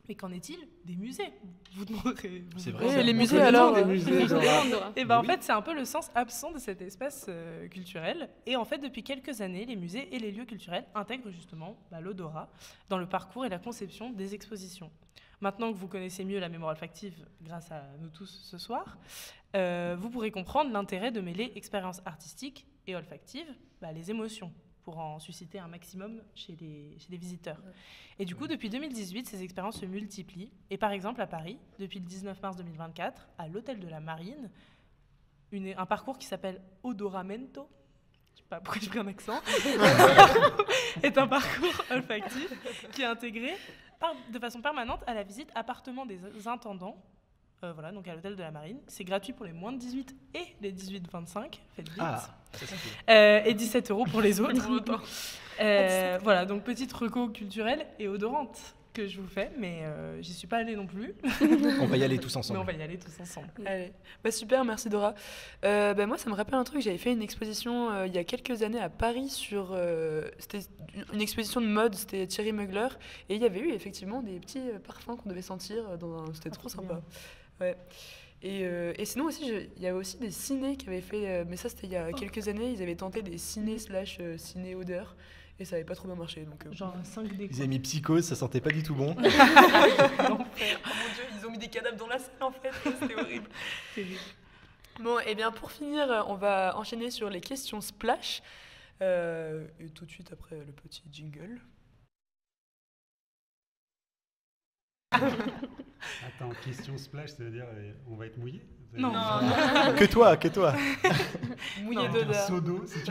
Mais qu'en est-il des musées? Vous demanderez. C'est vrai. Les musées alors Et ben en fait, c'est un peu le sens absent de cet espace culturel. Et en fait, depuis quelques années, les musées et les lieux culturels intègrent justement l'odorat dans le parcours et la conception des expositions. Maintenant que vous connaissez mieux la mémoire olfactive grâce à nous tous ce soir, vous pourrez comprendre l'intérêt de mêler expérience artistique et olfactive, les émotions, pour en susciter un maximum chez les visiteurs. Et du coup, depuis 2018, ces expériences se multiplient. Et par exemple, à Paris, depuis le 19 mars 2024, à l'Hôtel de la Marine, un parcours qui s'appelle Odoramento, je ne sais pas pourquoi j'ai pris un accent, est un parcours olfactif qui est intégré de façon permanente à la visite appartement des intendants, donc à l'Hôtel de la Marine. C'est gratuit pour les moins de 18 et les 18-25, faites vite. Et 17 € pour les autres. Voilà, donc petite reco culturelle et odorante que je vous fais, mais j'y suis pas allée non plus. On va y aller tous ensemble. Mais on va y aller tous ensemble. Allez. Super, merci Dora. Moi, ça me rappelle un truc, j'avais fait une exposition il y a quelques années à Paris sur... c'était une exposition de mode, c'était Thierry Mugler, et il y avait eu effectivement des petits parfums qu'on devait sentir, c'était trop sympa. Ouais. Et sinon aussi, il y avait aussi des cinés qui avaient fait, mais ça c'était il y a quelques années, ils avaient tenté des ciné/ciné-odeurs, et ça n'avait pas trop bien marché. Donc, genre un 5D. Ils avaient mis Psychose, ça sentait pas du tout bon. L'enfer. Oh mon Dieu, ils ont mis des cadavres dans la salle en fait, c'était horrible. Bon, et bien pour finir, on va enchaîner sur les questions splash, et tout de suite après le petit jingle. Attends, question splash, ça veut dire on va être mouillé? Non. Que toi. Mouillé Un d'odeur. seau d'eau, si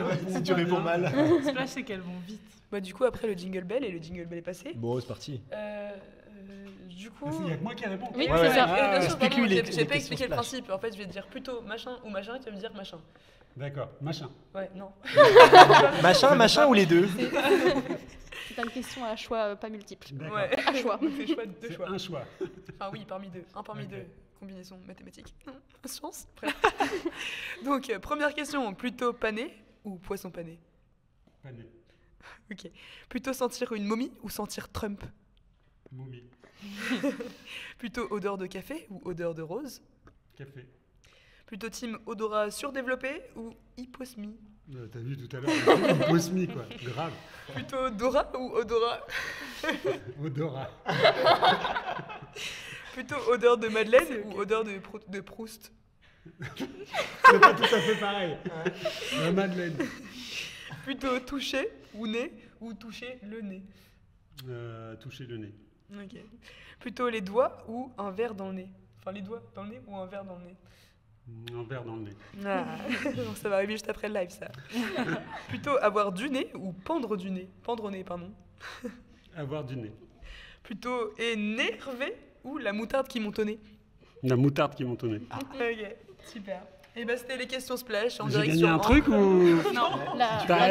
tu réponds mal. Splash, c'est qu'elles vont vite. Du coup, après le jingle bell, et le jingle bell est passé. Bon, c'est parti. Du coup... Il n'y a que moi qui réponds. Oui, Ouais, c'est ça. bien sûr, explique-lui pardon, les j'ai pas questions expliqué le splash. principe. En fait, je vais te dire plutôt machin ou machin, et tu vas me dire machin. D'accord, machin. Ouais, non. Machin ou les deux? C'est une question à choix pas multiple. D'accord. Ouais. À choix. Deux C'est choix. un choix. Enfin oui, parmi deux. Un parmi Ok. deux. Combinaison mathématique. Science. Bref. Donc, première question. Plutôt pané ou poisson pané? Pané. Ok. Plutôt sentir une momie ou sentir Trump? Momie. Plutôt odeur de café ou odeur de rose? Café. Plutôt team odorat surdéveloppé ou hyposmie? T'as vu tout à l'heure, une posmie quoi. Grave. Plutôt Dora ou odorat? Odorat. Plutôt odeur de Madeleine ou odeur de Proust? C'est pas tout à fait pareil. Madeleine. Plutôt toucher ou nez ou toucher le nez? Toucher le nez. Ok. Plutôt les doigts ou un verre dans le nez? Enfin, les doigts dans le nez ou un verre dans le nez? Un verre dans le nez. Ah, bon, ça va arriver juste après le live, ça. Plutôt avoir du nez ou pendre du nez? Pendre au nez, pardon. Avoir du nez. Plutôt énervé ou la moutarde qui monte au nez? La moutarde qui monte au nez. Ok, super. Et bah, c'était les questions splash en J'ai direct gagné sur un Ancre. truc ou... Non,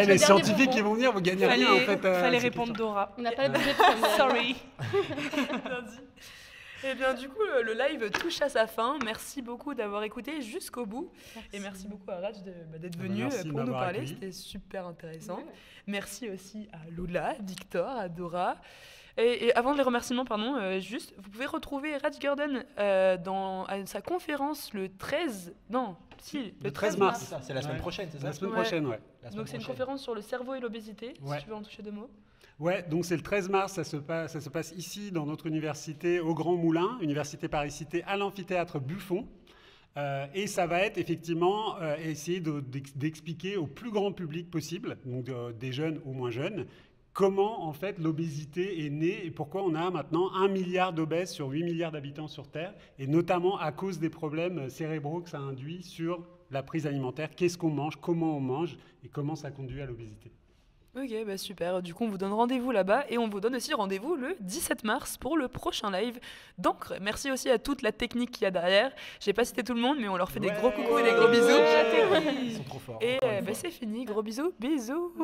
Les scientifiques qui vont venir, vous gagnez rien en fait. fallait c'est répondre Dora. On n'a pas le budget de première. Sorry. Merci. Et bien du coup, le live touche à sa fin. Merci beaucoup d'avoir écouté jusqu'au bout. Et merci beaucoup à Raj d'être venu Merci de pour nous m'avoir parler. accueilli. C'était super intéressant. Merci aussi à Lula, à Victor, à Dora. Et avant les remerciements, juste, vous pouvez retrouver Raj Gordon à sa conférence le 13... Non, si, le 13 mars. C'est ça, c'est la semaine Ouais. prochaine, c'est ça? La semaine Ouais. prochaine, ouais. La semaine Donc c'est une prochaine. conférence sur le cerveau et l'obésité, Ouais. si tu veux en toucher deux mots. Ouais, donc c'est le 13 mars, ça se passe ici dans notre université au Grand Moulin, Université Paris-Cité, à l'amphithéâtre Buffon. Et ça va être effectivement essayer d'expliquer au plus grand public possible, donc des jeunes ou moins jeunes, comment en fait l'obésité est née et pourquoi on a maintenant 1 milliard d'obèses sur 8 milliards d'habitants sur Terre, et notamment à cause des problèmes cérébraux que ça induit sur la prise alimentaire, qu'est-ce qu'on mange, comment on mange et comment ça conduit à l'obésité. Ok, bah super. Du coup, on vous donne rendez-vous là-bas et on vous donne aussi rendez-vous le 17 mars pour le prochain live d'Ancre. Merci aussi à toute la technique qu'il y a derrière. J'ai pas cité tout le monde, mais on leur fait des gros coucous et des gros bisous. Ils sont trop forts. Et encore une fois. c'est fini. Gros bisous. Bisous.